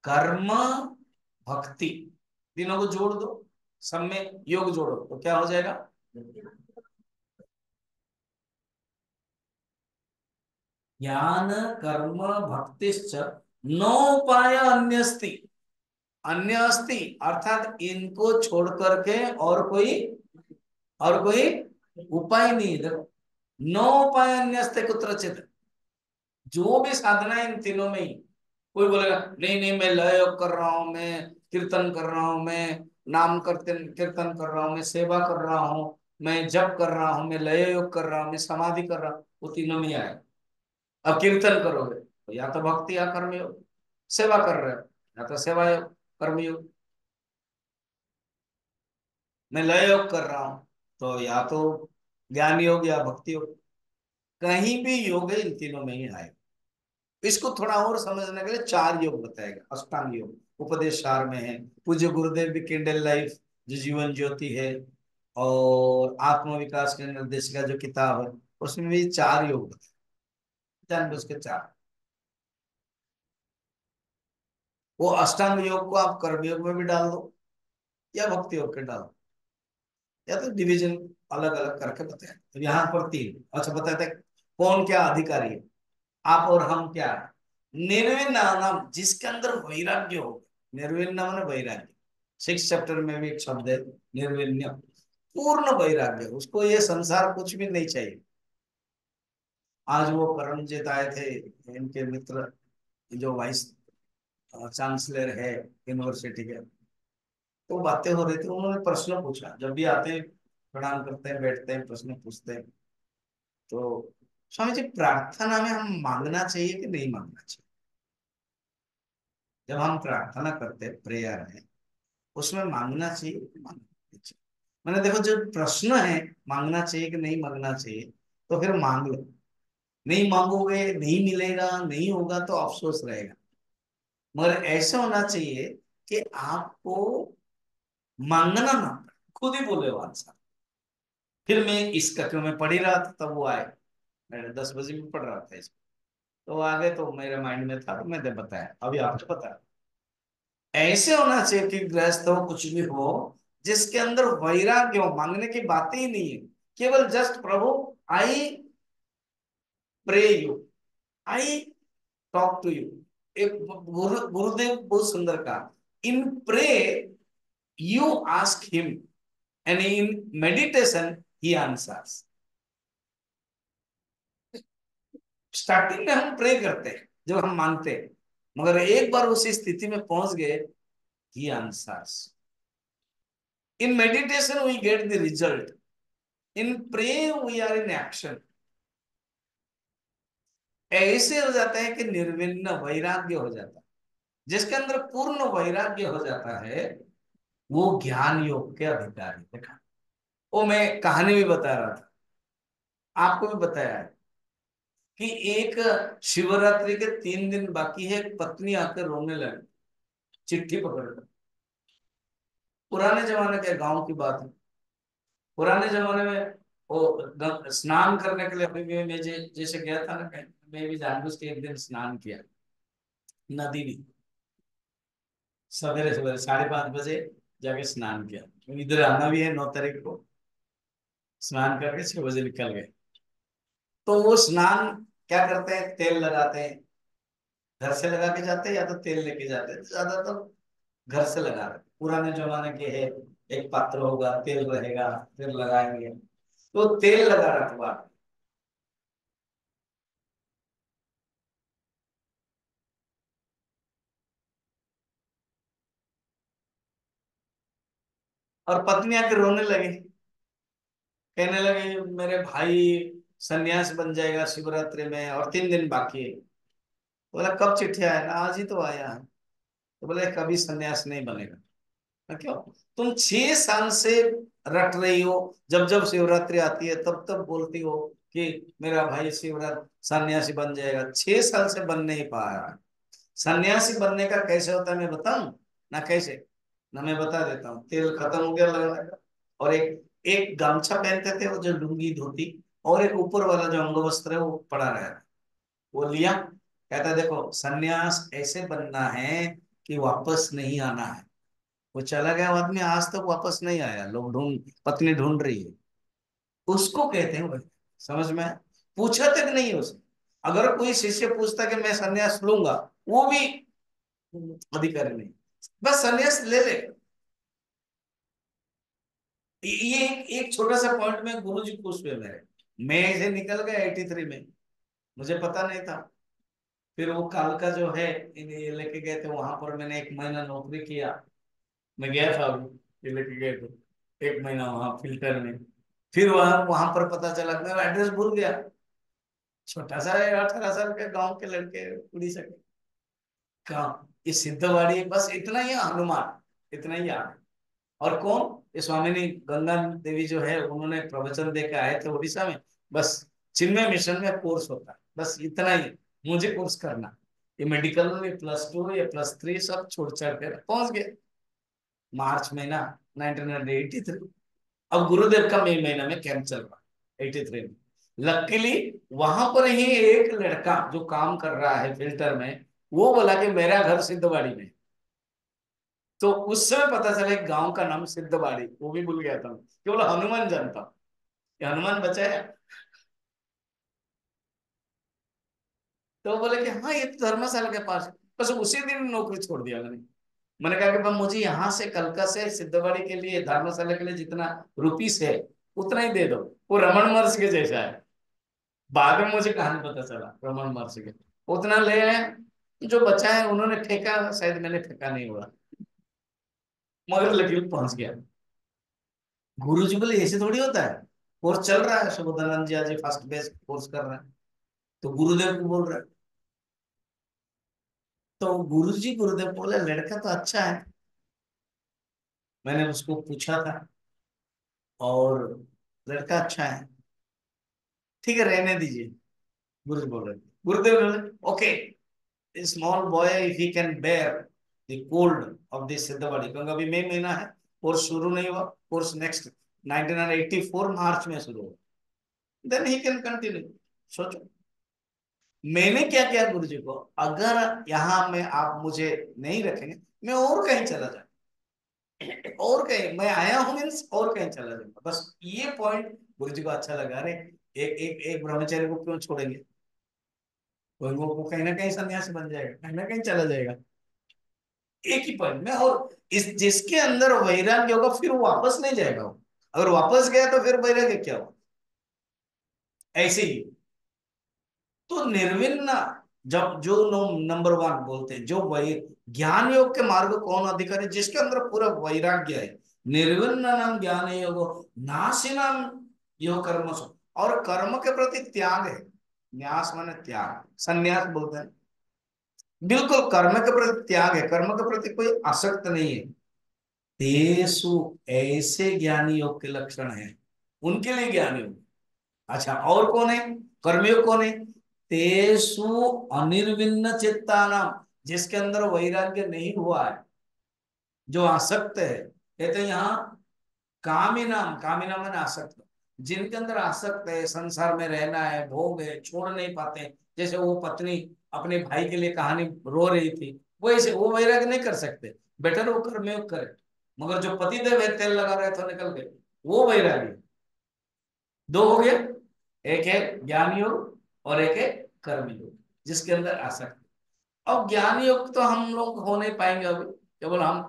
कर्म, भक्ति। तीनों को जोड़ दो, सब में योग जोड़ो तो क्या हो जाएगा? ज्ञान कर्म भक्तिश्च नोपाय अन्यस्ति। अन्य अस्ति अर्थात इनको छोड़ करके और कोई उपाय नहीं। देखो, नो उपाय अन्यस्ते कुत्रचित। जो भी साधना है इन तीनों में ही। कोई बोलेगा नहीं नहीं मैं लय योग कर रहा हूं, मैं कीर्तन कर रहा हूं, मैं नाम करते कीर्तन कर रहा हूं, मैं सेवा कर रहा हूं, मैं जप कर रहा हूं, मैं लय योग कर रहा हूं, मैं समाधि कर रहा हूं, वो तीनों में आए। अब कीर्तन करोगे तो या तो भक्ति या कर्म योग, सेवा कर रहे हो या तो सेवा योग कर्म योग। मैं लय योग कर रहा हूं, तो या तो ज्ञान योग या भक्ति योग, कहीं भी योग है, इन तीनों में ही आएगा। इसको थोड़ा और समझने के लिए चार योग बताएगा, अष्टांग योग उपदेश सार में है। पूज्य गुरुदेव भी किंडल लाइफ जो जीवन ज्योति है, और आत्म विकास के निर्देशिका जो किताब है, उसमें भी चार योग बताए, जानबूझ के चार। वो अष्टांग योग को आप कर्म योग में भी डाल दो या भक्ति योग के डाल दो, या तो डिवीजन अलग अलग करके बताया। तो यहाँ पर तीन, अच्छा बताते हैं, कौन क्या अधिकारी है, आप और हम क्या है। निर्विण्ण नाम, जिसके अंदर वैराग्य हो। निर्विण्ण माने वैराग्य, 6 चैप्टर में भी एक शब्द है निर्विण्य, पूर्ण वैराग्य, उसको ये संसार कुछ भी नहीं चाहिए। आज वो करमजीत आए थे, इनके मित्र, जो वाइस चांसलर है यूनिवर्सिटी के, तो बातें हो रही थी, उन्होंने प्रश्न पूछा, जब भी आते हैं प्रणाम करते हैं, बैठते हैं, प्रश्न पूछते हैं। तो स्वामी जी, प्रार्थना में हम मांगना चाहिए कि नहीं मांगना चाहिए? जब हम प्रार्थना करते हैं प्रेयर में, उसमें मांगना चाहिए कि मांगना चाहिए? मैंने देखो, जो प्रश्न है मांगना चाहिए कि नहीं मांगना चाहिए, तो फिर मांग लो। नहीं मांगोगे, नहीं मिलेगा, नहीं होगा तो अफसोस रहेगा। मगर ऐसा होना चाहिए कि आपको मांगना ना पड़े, खुद ही बोले वो आंसर। फिर मैं इस कक्षा में पढ़ ही रहा था, तब वो आए, मैंने 10 बजे में पढ़ रहा था इसको, तो वो आ गए, तो मेरे माइंड में था, तो मैंने बताया, अभी आपको पता। ऐसे होना चाहिए कि गृहस्थ हो, कुछ भी हो, जिसके अंदर वैराग्य हो, मांगने की बातें ही नहीं है, केवल जस्ट प्रभु, I pray you, I talk to you. एक गुरुदेव बहुत सुंदर कहा, in pray you ask him, and in meditation he answers. Starting में हम प्रे करते हैं जब हम मांगते हैं, मगर एक बार उसी स्थिति में पहुंच गए, he answers. In meditation we get the result, in pray we are in action. ऐसे हो जाता है कि निर्विण्ण वैराग्य हो जाता है। जिसके अंदर पूर्ण वैराग्य हो जाता है, वो ज्ञान योग के अधिकारी। देखा, वो मैं कहानी भी बता रहा था, आपको भी बताया है, कि एक शिवरात्रि के 3 दिन बाकी है, एक पत्नी आकर रोने लगी, चिट्ठी पकड़कर। पुराने जमाने के गांव की बात है। पुराने जमाने में वो स्नान करने के लिए, अभी भी मैं जैसे गया था ना कहीं, मैं भी जानबूझ के एक दिन स्नान किया नदी में, सवेरे सवेरे 5:30 बजे जाके स्नान किया, क्योंकि इधर आना भी है 9 तारीख को। स्नान करके 6 बजे निकल गए। तो वो स्नान क्या करते हैं, तेल लगाते हैं, घर से लगा के जाते हैं या तो तेल लेके जाते हैं, ज्यादातर घर से लगा रहे, पुराने जमाने के है। एक पात्र होगा, तेल रहेगा, फिर लगाएंगे, तो तेल लगा रखवा। और पत्नी आके रोने लगी, कहने लगे मेरे भाई सन्यास बन जाएगा शिवरात्रि में, और 3 दिन बाकी है। बोला कब चिट्ठी आया? ना आज ही तो आया है। तो बोले कभी सन्यास नहीं बनेगा। मैं, क्यों? तुम 6 साल से रट रही हो, जब जब शिवरात्रि आती है तब तब बोलती हो कि मेरा भाई शिवरात्रि सन्यासी बन जाएगा, 6 साल से बन नहीं पा रहा है। सन्यासी बनने का कैसे होता है मैं बताऊं ना? कैसे ना, मैं बता देता हूँ। तेल खत्म हो गया लगाने का, और एक एक गामछा पहनते थे वो, जो लुंगी धोती, और एक ऊपर वाला जो अंग वस्त्र है वो पड़ा रहा, वो लिया। कहता देखो, सन्यास ऐसे बनना है कि वापस नहीं आना है। वो चला गया, वो आदमी आज तक वापस नहीं आया, लोग पत्नी ढूंढ रही है। उसको कहते हैं भाई, समझ में आया? पूछा तक नहीं है उसे। अगर कोई शिष्य पूछता कि मैं सन्यास लूंगा, वो भी अधिकारी नहीं, बस सन्यास ले ले। ये एक छोटा सा पॉइंट में गुरु जी पूछ पे मेरे, मैं ऐसे निकल गया 83 में, मुझे पता नहीं था। फिर वो कालका जो है, इन्हें लेके गए थे वहां पर, मैंने 1 महीना नौकरी किया। मैं गया था अभी, ये लेके गए थे 1 महीना वहां फिल्टर में। फिर वहां वहां पर पता चला, मैं एड्रेस भूल गया। छोटा सा है, 18 साल के गांव के लड़के, उड़ीसा के। कहाँ? ये सिद्धवाड़ी, बस इतना ही है, हनुमान, इतना ही याद है। और कौन, ये स्वामिनी गंगा देवी जो है, उन्होंने प्रवचन दे के आए थे उड़ीसा में। बस चिन्मय मिशन में कोर्स होता है, बस इतना ही मुझे कोर्स करना। ये मेडिकल में +2 या +3 सब छोड़ छाड़ कर पहुंच गए मार्च महीना 1983। अब गुरुदेव का मई महीना में कैंप चल रहा, 83 में। लकीली वहां पर ही एक लड़का जो काम कर रहा है फिल्टर में, वो बोला कि मेरा घर सिद्धवाड़ी में। तो उस समय पता चला एक गांव का नाम सिद्धवाड़ी, वो भी भूल गया था मैं, केवल हनुमान जानता हूं कि हनुमान बचा है। तो वो बोले कि हाँ ये तो धर्मशाला के पास है। बस उसी दिन नौकरी छोड़ दिया मैंने। मैंने कहा कि भाई मुझे यहाँ से कलका से सिद्धवाड़ी के लिए, धर्मशाला के लिए जितना रुपीस है उतना ही दे दो। वो रमन महर्षि के जैसा है। बाद में मुझे कहानी पता चला रमन महर्षि के। उतना ले आए, जो बचा है उन्होंने ठेका, शायद मैंने ठेका नहीं हुआ, मगर लकीर पहुंच गया। गुरु जी बोले ऐसे थोड़ी होता है, कोर्स चल रहा है, सुबोधानंद जी आज फर्स्ट बेस कोर्स कर रहे हैं। तो गुरुदेव को बोल रहे हैं। तो गुरुदेव बोले लड़का तो अच्छा है। मैंने उसको पूछा था, और लड़का अच्छा है, ठीक है रहने दीजिए। गुरुजी बोल रहे, गुरुदेव बोले okay, small boy if he can bear the cold of this Sidhbari, क्योंकि अभी मई महीना है, कोर्स शुरू नहीं हुआ, कोर्स नेक्स्ट 1984 मार्च में शुरू हुआ, देन ही कैन कंटिन्यू। सोचो मैंने क्या किया गुरु जी को, अगर यहाँ में आप मुझे नहीं रखेंगे, मैं और कहीं चला जाऊँ, और कहीं मैं आया हूँ मीन्स और कहीं चला जाऊंगा। बस ये पॉइंट गुरु जी को अच्छा लगा। अरे एक एक एक ब्रह्मचारी को क्यों छोड़ेंगे, वो कहीं ना कहीं सन्यासी बन जाएगा, कहीं ना कहीं चला जाएगा। एक ही पॉइंट में, और इस जिसके अंदर वैराग्य होगा फिर वो वापस नहीं जाएगा वो। अगर वापस गया तो फिर वैराग्य क्या हो, ऐसे ही। तो निर्विन्न, जब जो नंबर 1 बोलते हैं, जो वही ज्ञान योग के मार्ग कौन अधिकारी, जिसके अंदर पूरा वैराग्य है। निर्विन्न नाम ज्ञान योग, नाशिनाम योग कर्म, और कर्म के प्रति त्याग है। न्यास माने त्याग, संन्यास बोलते हैं। बिल्कुल कर्म के प्रति त्याग है, कर्म के प्रति कोई आसक्त नहीं है। तेसु, ऐसे ज्ञानी योग के लक्षण हैं, उनके लिए ज्ञान योग। अच्छा और कौन है, कर्मयोग कौन है, तेसु अनिर्विन्न चित्तानाम, जिसके अंदर वैराग्य नहीं हुआ है, जो आसक्त है। कहते हैं यहाँ कामिनाम, कामिनाम माने आसक्त, जिनके अंदर आसक्त है, संसार में रहना है, भोग है, छोड़ नहीं पाते। जैसे वो पत्नी अपने भाई के लिए कहानी रो रही थी, वैसे वो वैराग्य नहीं कर सकते, बेटर वो कर्मयोग करे। मगर जो पति देव है तेल लगा रहे थे निकल गए, वो वैराग्य। दो हो गए, एक है ज्ञान योग और एक है कर्म योग, जिसके अंदर आसक्ति। अब ज्ञान योग तो हम लोग हो नहीं पाएंगे अभी, केवल हम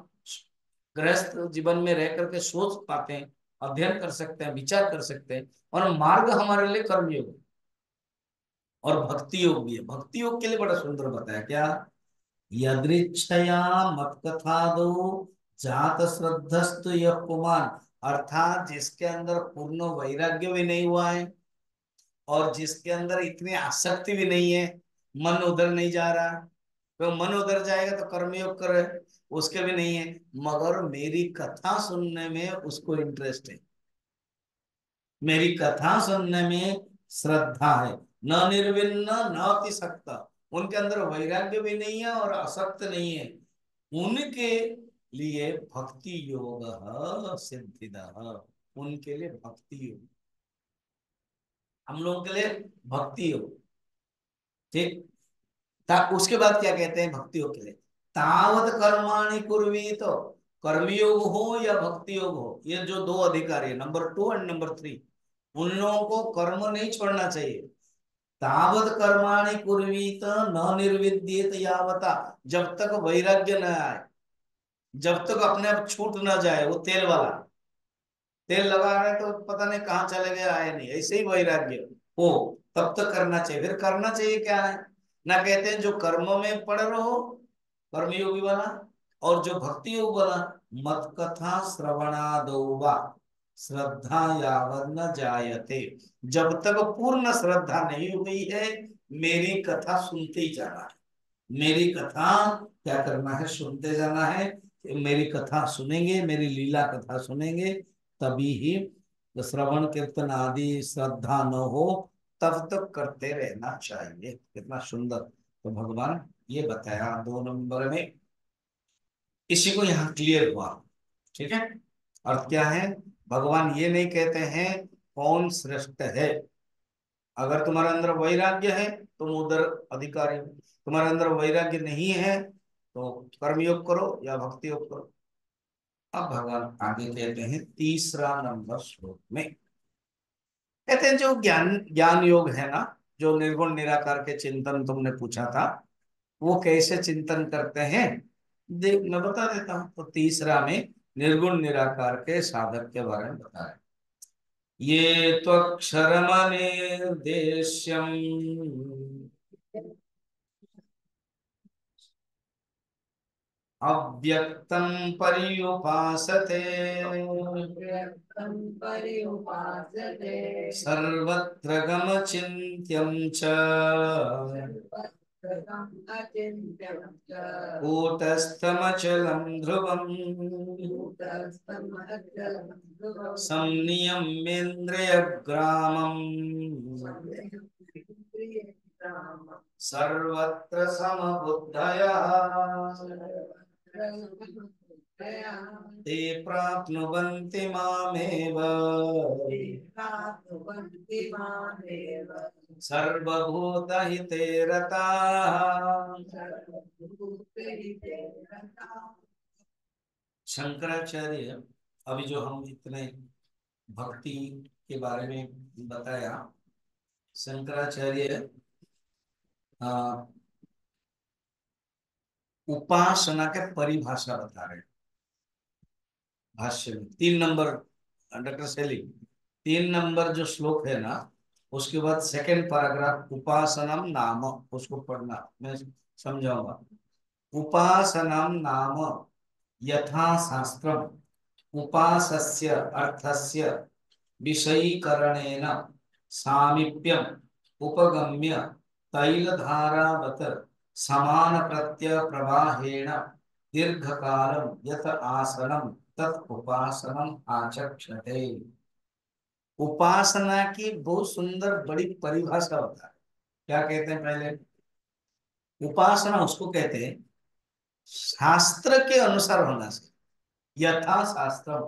गृहस्थ जीवन में रह करके सोच पाते हैं, अध्ययन कर सकते हैं, विचार कर सकते हैं। और मार्ग हमारे लिए कर्म योग है, और भक्ति योग भी है। भक्ति योग के लिए बड़ा सुंदर बताया क्या, यदृच्छया मत कथा दो जात श्रद्धस्तु यह पुमान, अर्थात जिसके अंदर पूर्ण वैराग्य भी नहीं हुआ है, और जिसके अंदर इतनी आसक्ति भी नहीं है, मन उधर नहीं जा रहा। तो मन उधर जाएगा तो कर्मयोग करे, उसके भी नहीं है, मगर मेरी कथा सुनने में उसको इंटरेस्ट है, मेरी कथा सुनने में श्रद्धा है। न निर्विन्न न अतिसक्त, उनके अंदर वैराग्य भी नहीं है और असक्त नहीं है, उनके लिए भक्ति योग सिद्धिदा, उनके लिए भक्ति योग। हम लोगों के लिए भक्ति योग, ठीक। उसके बाद क्या कहते हैं भक्ति योग के लिए, तावत कर्माणि कुर्वी, तो कर्मयोग हो या भक्ति योग हो, ये जो दो अधिकारी है नंबर 2 एंड नंबर 3, उन लोगों को कर्म नहीं छोड़ना चाहिए। तावत कर्माणि कुर्वीत न निर्विद्येत यावता, जब तक वैराग्य न आए, जब तक अपने आप छूट ना जाए। वो तेल वाला, तेल लगा रहे तो पता नहीं कहाँ चले गया, आए नहीं, ऐसे ही वैराग्य हो तब तक करना चाहिए। फिर करना चाहिए क्या है ना, कहते हैं जो कर्म में पड़ रहो, कर्मयोगी बना, और जो भक्ति योग बना, मत कथा श्रवणादोवा श्रद्धा यावत न जायते, जब तक पूर्ण श्रद्धा नहीं हुई है, मेरी कथा सुनते ही जाना है। मेरी कथा क्या करना है, सुनते जाना है। मेरी कथा सुनेंगे, मेरी लीला कथा सुनेंगे, तभी ही श्रवण कीर्तन आदि श्रद्धा न हो तब तक करते रहना चाहिए। कितना सुंदर। तो भगवान ये बताया 2 नंबर में, इसी को यहाँ क्लियर हुआ। ठीक है। अर्थ क्या है? भगवान ये नहीं कहते हैं कौन श्रेष्ठ है। अगर तुम्हारे अंदर वैराग्य है तुम उधर अधिकारी हो, तुम्हारे अंदर वैराग्य नहीं है तो कर्मयोग करो या भक्ति योग करो। अब भगवान आगे कहते हैं 3 नंबर श्लोक में, कहते हैं जो ज्ञान ज्ञान योग है ना, जो निर्गुण निराकार के चिंतन तुमने पूछा था, वो कैसे चिंतन करते हैं देख मैं बता देता हूं। तो तीसरा में निर्गुण निराकार के साधक के बारे में बताया। ये त्वक्षरमनिर्देश्यम् अव्यक्तं पर्युपासते सर्वत्र गमचिन्त्यं च कूटस्थमचलं ध्रुवम् संनियम्येन्द्रियग्रामम् सर्वत्र समबुद्धयः ते प्राप्नुवन्ति मामेव सर्वभूतहिते रताः। शंकराचार्य, अभी जो हम इतने भक्ति के बारे में बताया, शंकराचार्य उपासना के परिभाषा बता रहे हैं भाष्य में। 3 नंबर, डॉक्टर शैली, 3 नंबर जो श्लोक है ना, उसके बाद सेकंड पैराग्राफ उपासनम नाम, उसको पढ़ना मैं समझाऊंगा। उपासनम नाम यथा शास्त्रम उपासस्य अर्थस्य विषयीकरणेन सामीप्यम उपगम्य तैलधारावत समान प्रत्यय प्रवाहेण दीर्घ कालम यत आसनम तत् उपासनम आचक्षते। उपासना की बहुत सुंदर बड़ी परिभाषा होता है। क्या कहते हैं पहले? उपासना उसको कहते हैं शास्त्र के अनुसार होना चाहिए। यथा शास्त्र,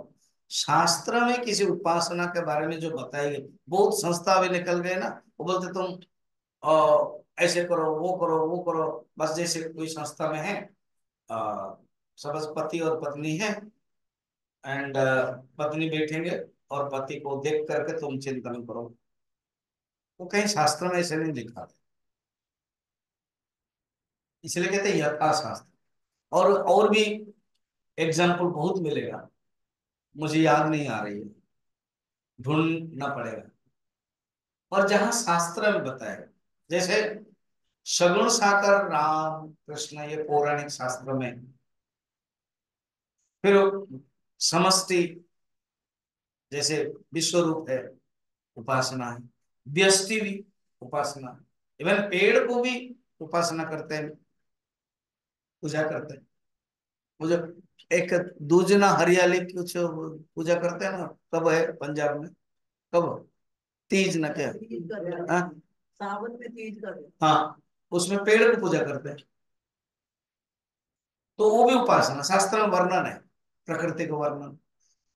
शास्त्र में किसी उपासना के बारे में जो बताई गई, बहुत संस्था भी निकल गए ना, वो बोलते तुम ऐसे करो वो करो। बस जैसे कोई संस्था में है, सब पति और पत्नी है, एंड पत्नी बैठेंगे और पति को देख करके तुम चिंतन करो। वो कहीं शास्त्र में ऐसे नहीं लिखा है, इसलिए कहते हैं यथा शास्त्र। और भी एग्जाम्पल बहुत मिलेगा, मुझे याद नहीं आ रही है, ढूंढना पड़ेगा। और जहां शास्त्र में बताया, जैसे सगुण साकर राम कृष्ण, ये पौराणिक शास्त्र में। फिर समष्टि, जैसे विश्व रूप है, उपासना है। व्यष्टि भी उपासना है। इवन पेड़ को भी उपासना करते हैं, पूजा करते हैं। मुझे एक दूजना हरियाली की कुछ पूजा करते हैं ना, कब है पंजाब में? कब? तीज ना क्या? हाँ, सावन में तीज कर, हाँ, उसमें पेड़ को पूजा करते हैं। तो वो भी उपासना, शास्त्र में वर्णन है, प्रकृति का वर्णन।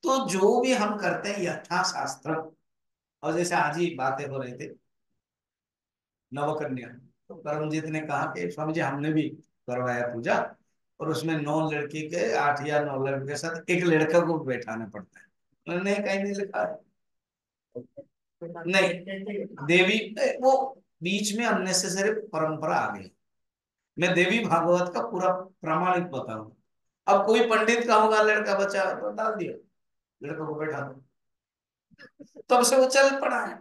तो जो भी हम करते हैं यथा शास्त्र। और जैसे आज ही बातें हो रही थी नवकन्या, तो करमजीत ने कहा कि स्वामी जी हमने भी करवाया पूजा, और उसमें 9 लड़की के 8 या 9 लड़के के साथ एक लड़का को बैठाना पड़ता है। मैंने कहीं नहीं लिखा है, नहीं देवी, वो बीच में अननेसेसरी परंपरा आ गई। मैं देवी भागवत का पूरा प्रामाणिक बताऊं। अब कोई पंडित का होगा लड़का बच्चा तो डाल दिया, लड़का को बैठा दो, तब से वो चल पड़ा है।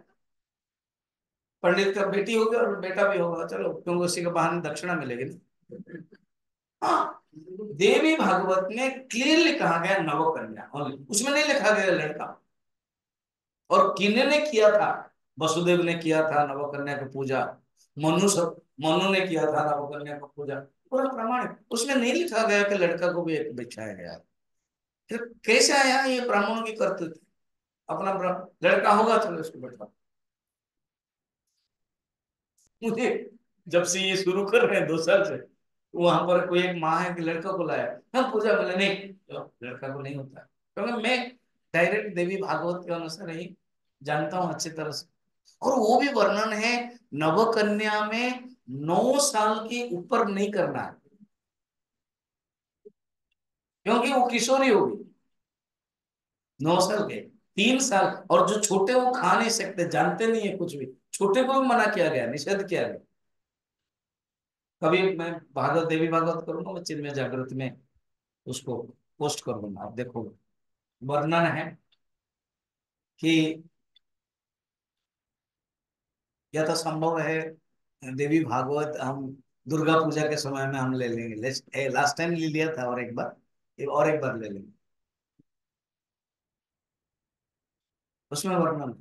पंडित का बेटी होगी और बेटा भी होगा, चलो क्योंकि उसी के बहाने दक्षिणा मिलेगी ना। हाँ, देवी भागवत में क्लियरली कहा गया नवकन्या ओनली, उसमें नहीं लिखा गया लड़का। और किन्ने किया था? वसुदेव ने किया था नवकन्या की पूजा, मनु सब, मनु ने किया था नवकन्या की पूजा। पूरा प्रमाणिक, उसमें नहीं लिखा गया कि लड़का को भी एक बिठाया गया। फिर कैसे आया ये ब्राह्मणों की करतूत? अपना लड़का होगा चलो उसको बैठा। मुझे जब से ये शुरू कर रहे हैं 2 साल से, वहां पर कोई एक माँ है कि लड़का को लाया, हम पूजा बोले नहीं तो लड़का को नहीं होता, क्योंकि मैं डायरेक्ट देवी भागवत के अनुसार ही जानता हूँ अच्छी तरह से। और वो भी वर्णन है, नवकन्या में 9 साल के ऊपर नहीं करना है, क्योंकि वो किशोरी होगी। 9 साल के, 3 साल, और जो छोटे वो खा नहीं सकते, जानते नहीं है कुछ भी, छोटे को भी मना किया गया, निषेध किया गया। कभी मैं भागवत, देवी भागवत करूंगा, मैं चिन्मय जागृत में उसको पोस्ट कर दूंगा, आप देखो। वर्णन है कि या तो संभव है देवी भागवत हम दुर्गा पूजा के समय में हम ले लेंगे, लास्ट टाइम ले लिया था, और एक बार, और एक बार ले लेंगे। उसमें वर्णन,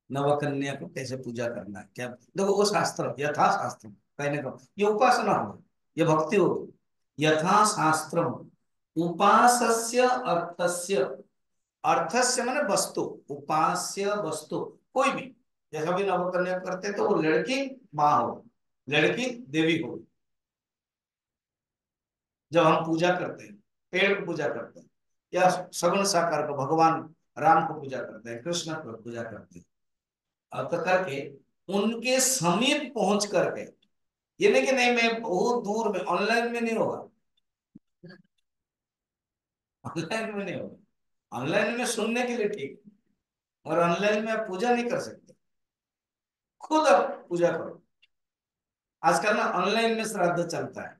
नवकन्या को कैसे पूजा करना है, क्या देखो, वो शास्त्र यथा शास्त्र कहने का, ये उपासना होगी, ये भक्ति होगी। यथा शास्त्र उपासस्य अर्थस्य, अर्थस्य माने वस्तु, उपास्य वस्तु कोई भी, जैसा भी नवकन्या करते तो वो लड़की माँ हो, लड़की देवी हो। जब हम पूजा करते हैं, पेड़ को पूजा करते हैं, या सगुण साकार को, भगवान राम को पूजा करते हैं, कृष्ण को पूजा करते हैं, तो करके उनके समीप पहुंच करके, ये नहीं कि नहीं मैं बहुत दूर में, ऑनलाइन में नहीं होगा, ऑनलाइन में नहीं होगा, ऑनलाइन में सुनने के लिए ठीक, और ऑनलाइन में आप पूजा नहीं कर सकते, खुद आप पूजा करो। आजकल ना ऑनलाइन में श्राद्ध चलता है,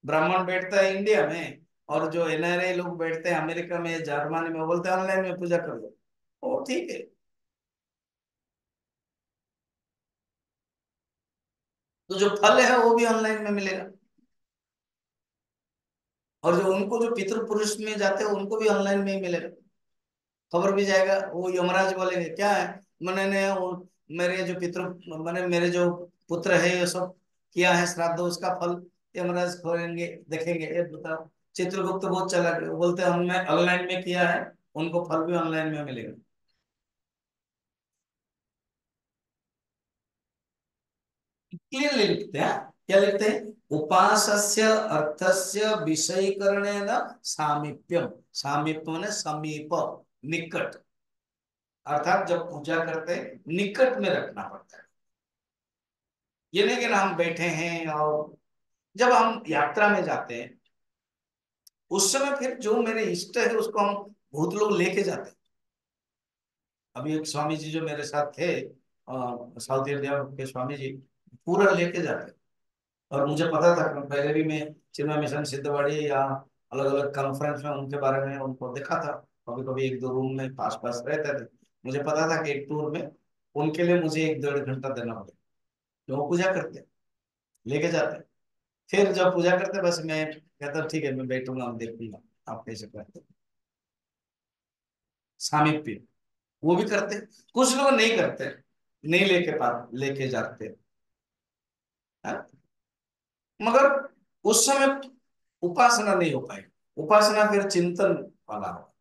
ब्राह्मण बैठता है इंडिया में, और जो एनआरआई लोग बैठते हैं अमेरिका में, जर्मनी में, वो बोलते हैं ऑनलाइन में पूजा कर लो, वो ठीक है। तो जो फल है वो भी ऑनलाइन में मिलेगा, और जो उनको जो पितृ पुरुष में जाते हैं उनको भी ऑनलाइन में ही मिलेगा, खबर भी जाएगा। वो यमराज बोलेंगे क्या है, मैंने मेरे जो पितृ, मैंने मेरे जो पुत्र है ये सब किया है श्राद्ध, उसका फल यमराज खोलेंगे, देखेंगे, ये बताओ। चित्रगुप्त बहुत चला, बोलते हैं हमने ऑनलाइन में किया है, उनको फल भी ऑनलाइन में मिलेगा। क्लियरली लिखते हैं, क्या लिखते हैं, उपासस्य अर्थस्य विषयीकरणेन सामीप्यम, सामीप्य माने समीप, निकट, अर्थात जब पूजा करते हैं निकट में रखना पड़ता है। ये नहीं कि ना हम बैठे हैं, और जब हम यात्रा में जाते हैं उस समय फिर जो मेरे इष्ट है उसको हम भूत लोग लेके जाते हैं। अभी एक स्वामी जी जो मेरे साथ थे, साउथ इंडिया के स्वामी जी, पूरा लेके जाते। और मुझे पता था कि पहले भी मैं चिन्मय मिशन सिद्धवाड़ी या अलग अलग कॉन्फ्रेंस में उनके बारे में उनको देखा था, कभी कभी 1-2 रूम में पास पास रहते थे। मुझे पता था कि एक टूर में उनके लिए मुझे 1-1.5 घंटा देना होगा, तो वो पूजा करते, लेके जाते। फिर जब पूजा करते बस मैं कहता ठीक है मैं बैठूंगा, हम देखूंगा आप कैसे करते। सामीप्य, वो भी करते, कुछ लोग नहीं करते, नहीं लेके पास लेके जाते, हाँ? मगर उस समय उपासना नहीं हो पाई, उपासना फिर चिंतन वाला हो।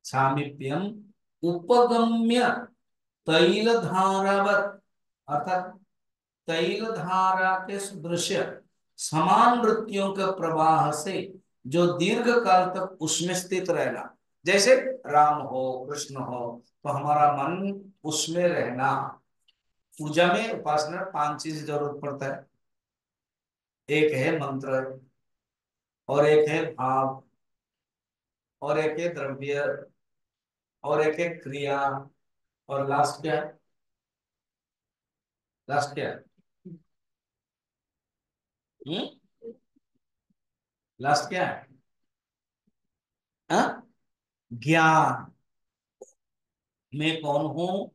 सामीप्यम उपगम्य तैल धारावत, अर्थात तैल धारा के सदृश समान वृत्तियों के प्रवाह से जो दीर्घ काल तक उसमें स्थित रहना, जैसे राम हो कृष्ण हो, तो हमारा मन उसमें रहना। पूजा में उपासना 5 चीज जरूरत पड़ता है, एक है मंत्र, और एक है भाव, और एक है द्रव्य, और एक है क्रिया, और लास्ट क्या है, लास्ट क्या है, हम्म, लास्ट क्या है, हाँ? ज्ञान, मैं कौन हूं,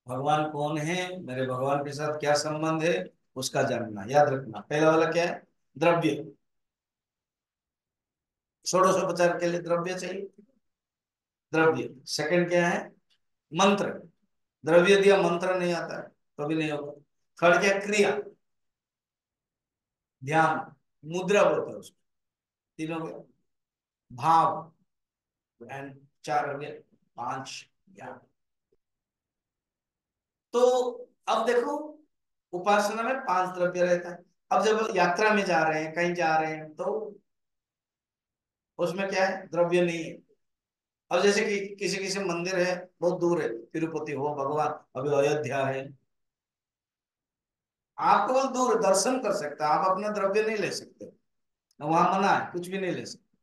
भगवान कौन है, मेरे भगवान के साथ क्या संबंध है, उसका जानना, याद रखना। पहला वाला क्या है, द्रव्य, षोडशोपचार के लिए द्रव्य चाहिए, द्रव्य। सेकंड क्या है, मंत्र, द्रव्य दिया मंत्र नहीं आता है, कभी नहीं होगा। थर्ड क्या है, क्रिया, ध्यान, मुद्रा बोलते हैं उसको। तीनों के भाव, एंड चार हो गए, पांच ज्ञान। तो अब देखो, उपासना में पांच द्रव्य रहता है। अब जब यात्रा में जा रहे हैं, कहीं जा रहे हैं, तो उसमें क्या है, द्रव्य नहीं है। अब जैसे कि किसी किसी मंदिर है, बहुत दूर है, तिरुपति हो भगवान, अभी अयोध्या है, आप केवल दूर दर्शन कर सकते हैं, आप अपना द्रव्य नहीं ले सकते, वहां मना है, कुछ भी नहीं ले सकते,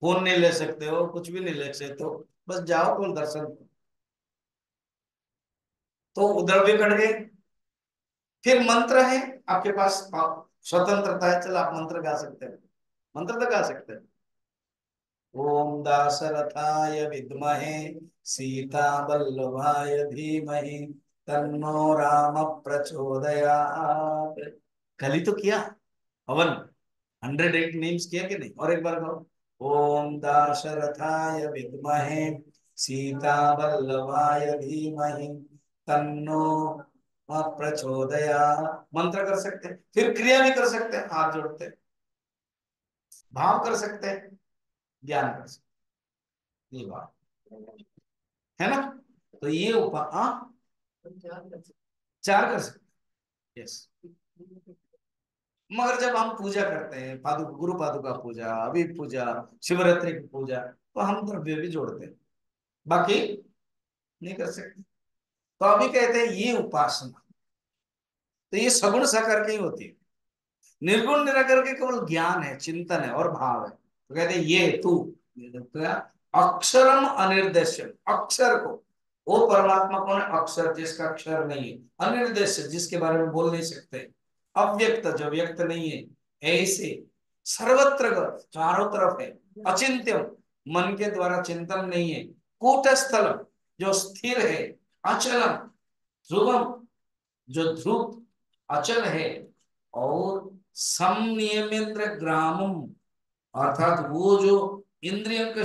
फोन नहीं ले सकते हो, कुछ भी नहीं ले सकते हो, बस जाओ केवल दर्शन करो। तो द्रव्य कट गए। फिर मंत्र है, आपके पास स्वतंत्रता है, चलो आप मंत्र गा सकते हैं, मंत्र तो गा सकते हैं। ओम दासरथाय विद्महे सीता वल्लभाय धीमहि तन्नो राम प्रचोदयात्। कल ही तो किया हवन, 108 नेम्स किया कि नहीं, और एक बार कहो, ओम दाशरथाय विद्महे सीता वल्लभाय धीमहि तन्नो प्रचोदया। मंत्र कर सकते हैं, फिर क्रिया भी कर सकते हैं, हाथ जोड़ते हैं, भाव कर सकते हैं, ज्ञान कर सकते हैं, ये बात है ना। तो ये चार कर सकते हैं, यस। मगर जब हम पूजा करते हैं, गुरु पादुका पूजा, अभी पूजा, शिवरात्रि की पूजा, तो हम द्रव्य भी जोड़ते हैं, बाकी नहीं कर सकते। तो अभी कहते हैं ये उपासना, तो ये सगुण साकार की होती है। निर्गुण निराकार के केवल ज्ञान है, चिंतन है और भाव है। तो कहते हैं ये तू, तो अक्षरम अनिर्देश्य, अक्षर को, वो परमात्मा कौन है, अक्षर जिसका अक्षर नहीं है, अनिर्देश्य जिसके बारे में बोल नहीं सकते, अव्यक्त जो व्यक्त नहीं है, ऐसे सर्वत्र चारों तरफ है, अचिंत्यम मन के द्वारा चिंतन नहीं है, कूटस्थल जो स्थिर है, अचलम ध्रुवम जो ध्रुव अचल है, और संनियमेंद्र ग्रामम अर्थात वो जो इंद्रियों के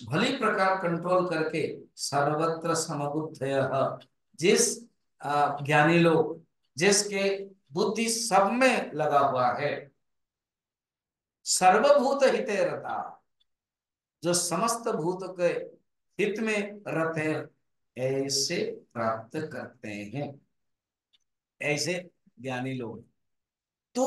भली प्रकार कंट्रोल करके सर्वत्र समबुद्धय, जिस ज्ञानी लोग जिसके बुद्धि सब में लगा हुआ है, सर्वभूत हिते रता, जो समस्त भूत के हित में रहते हैं, ऐसे प्राप्त करते हैं, ऐसे ज्ञानी लोग। तो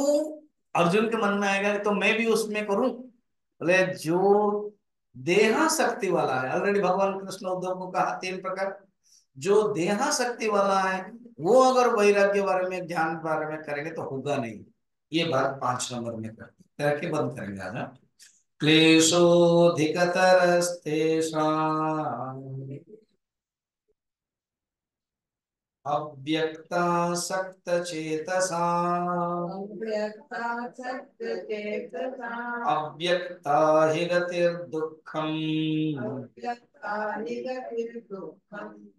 अर्जुन के मन में आएगा कि तो मैं भी उसमें करूं, बोले जो देहा शक्ति वाला है, ऑलरेडी भगवान कृष्ण उद्धव को कहा 3 प्रकार, जो देहा शक्ति वाला है, वो अगर वैराग्य बारे में, ज्ञान बारे में करेंगे तो होगा नहीं। ये बात 5 नंबर में करके बंद करेंगे आज, हाँ? क्लेशोऽधिकतरस्तेषाम् अव्यक्तासक्त चेतसा, अव्यक्ता हि गतिर्दुःखम्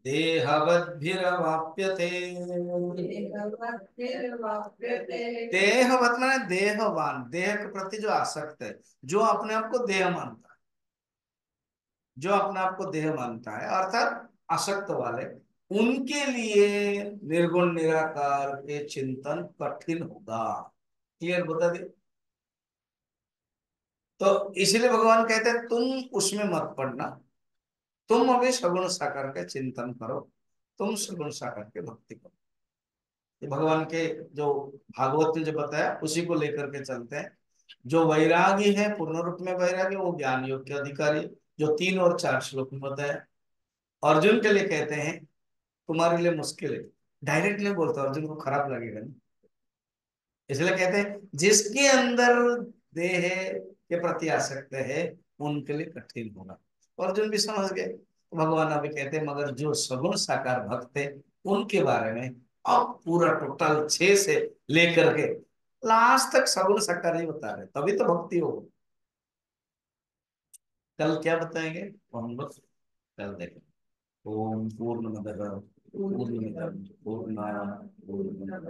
देहवद्भिरवाप्यते। देहवत माने देहवान, देह के प्रति जो आसक्त है, जो अपने आप को देह मानता है, जो अपने आप को देह मानता है अर्थात आसक्त वाले, उनके लिए निर्गुण निराकार के चिंतन कठिन होगा। क्लियर बता दे। तो इसीलिए भगवान कहते हैं तुम उसमें मत पड़ना, तुम अभी सगुण साकार के चिंतन करो, तुम सगुण साकार के भक्ति करो। ये भगवान के जो भागवत ने जो बताया उसी को लेकर के चलते हैं। जो वैरागी है, पूर्ण रूप में वैरागी, वो ज्ञान योग के अधिकारी, जो 3 और 4 श्लोक में बताया। अर्जुन के लिए कहते हैं तुम्हारे लिए मुश्किल है, डायरेक्ट नहीं बोलते, अर्जुन को खराब लगेगा नहीं, इसलिए कहते हैं जिसके अंदर देह के प्रति आसक्त है, उनके लिए कठिन होगा। अर्जुन भी समझ गए, तो भगवान अभी कहते हैं मगर जो सगुण साकार भक्त है, उनके बारे में अब पूरा टोटल 6 से लेकर के लास्ट तक सगुण साकार ही बता रहे, तभी तो भक्ति होगी। कल क्या बताएंगे वो हम लोग कल देखें। ओम पूर्ण पूर्णमिदं पूर्णात् पूर्णमुदच्यते